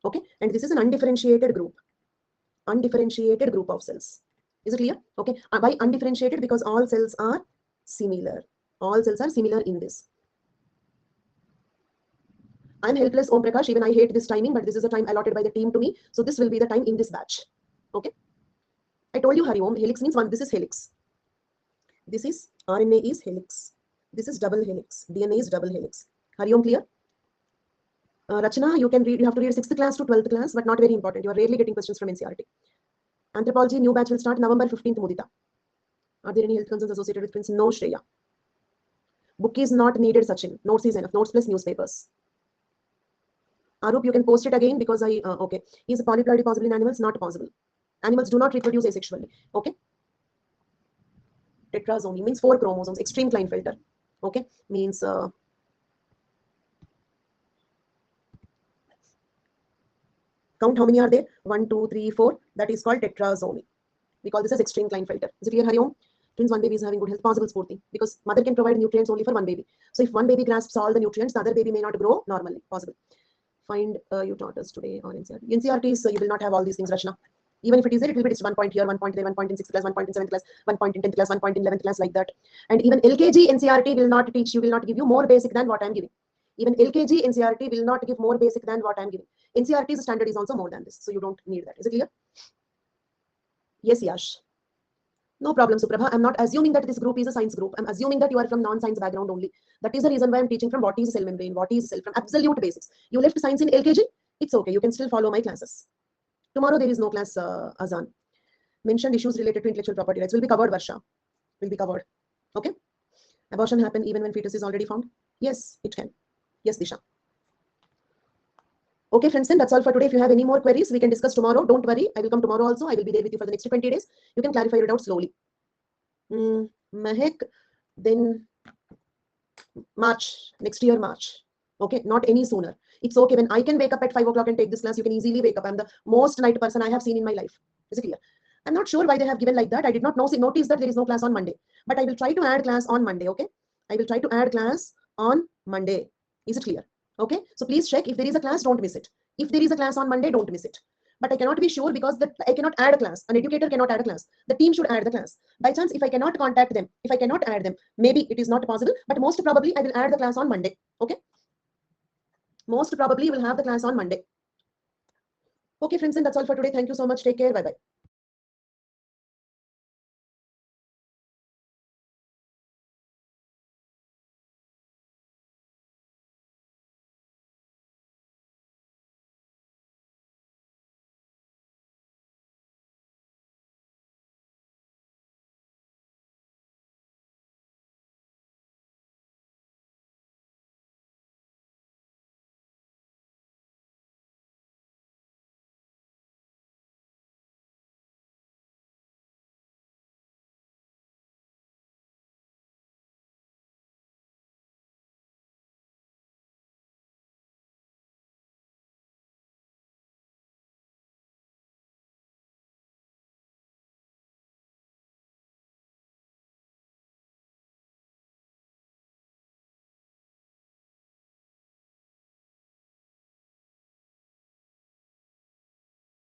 Okay, and this is an undifferentiated group. Undifferentiated group of cells. Is it clear? Okay, why undifferentiated? Because all cells are similar. All cells are similar in this. I'm helpless, Om Prakash. Even I hate this timing, but this is the time allotted by the team to me. So this will be the time in this batch. Okay. I told you, Hari Om, helix means one. This is helix. This is RNA is helix. This is double helix. DNA is double helix. Hari Om, clear? Rachana, you can read. You have to read 6th class to 12th class, but not very important. You are rarely getting questions from NCERT. Anthropology new batch will start November 15th. Mudita. Are there any health concerns associated with twins? No, Shreya. Book is not needed, Sachin. Notes is enough. Notes plus newspapers. Arup, you can post it again because I, okay. Is a polyploidy possible in animals? Not possible. Animals do not reproduce asexually. Okay. Tetrasomy means 4 chromosomes. Extreme Klinefelter. Okay. Means count how many are there? 1, 2, 3, 4. That is called tetrasomy. We call this as extreme Klinefelter. Is it clear, Hari Om? Twins, one baby is having good health, possible Spurti, because mother can provide nutrients only for one baby. So if one baby grasps all the nutrients, the other baby may not grow normally. Possible. Find you taught us today on NCERT. NCERT is you will not have all these things, Rachna. Even if it is there, it will be just 1 point here, 1 point there, 1 point in 6th class, 1 point in 7th class, 1 point in 10th class, 1 point in 11th class, like that. And even LKG NCERT will not teach you, will not give you more basic than what I'm giving. Even LKG NCERT will not give more basic than what I'm giving. NCERT's standard is also more than this, so you don't need that. Is it clear? Yes, Yash. No problem, Suprabha. I'm not assuming that this group is a science group. I'm assuming that you are from non-science background only. That is the reason why I'm teaching from what is cell membrane, what is cell, from absolute basics. You left science in LKG, it's okay. You can still follow my classes. Tomorrow there is no class, Azan. Mentioned issues related to intellectual property rights will be covered, Varsha. Will be covered. Okay. Abortion happen even when fetus is already found? Yes, it can. Yes, Disha. Okay, friends, then that's all for today. If you have any more queries, we can discuss tomorrow. Don't worry. I will come tomorrow also. I will be there with you for the next 20 days. You can clarify your doubts slowly. Mahek, then March, next year, March. Okay, not any sooner. It's okay. When I can wake up at 5 o'clock and take this class, you can easily wake up. I'm the most night person I have seen in my life. Is it clear? I'm not sure why they have given like that. I did not notice that there is no class on Monday. But I will try to add class on Monday, okay? I will try to add class on Monday. Is it clear? Okay, so please check. If there is a class, don't miss it. If there is a class on Monday, don't miss it. But I cannot be sure because I cannot add a class. An educator cannot add a class. The team should add the class. By chance, if I cannot contact them, if I cannot add them, maybe it is not possible, but most probably I will add the class on Monday. Okay. Most probably we'll have the class on Monday. Okay, friends, and that's all for today. Thank you so much. Take care. Bye-bye.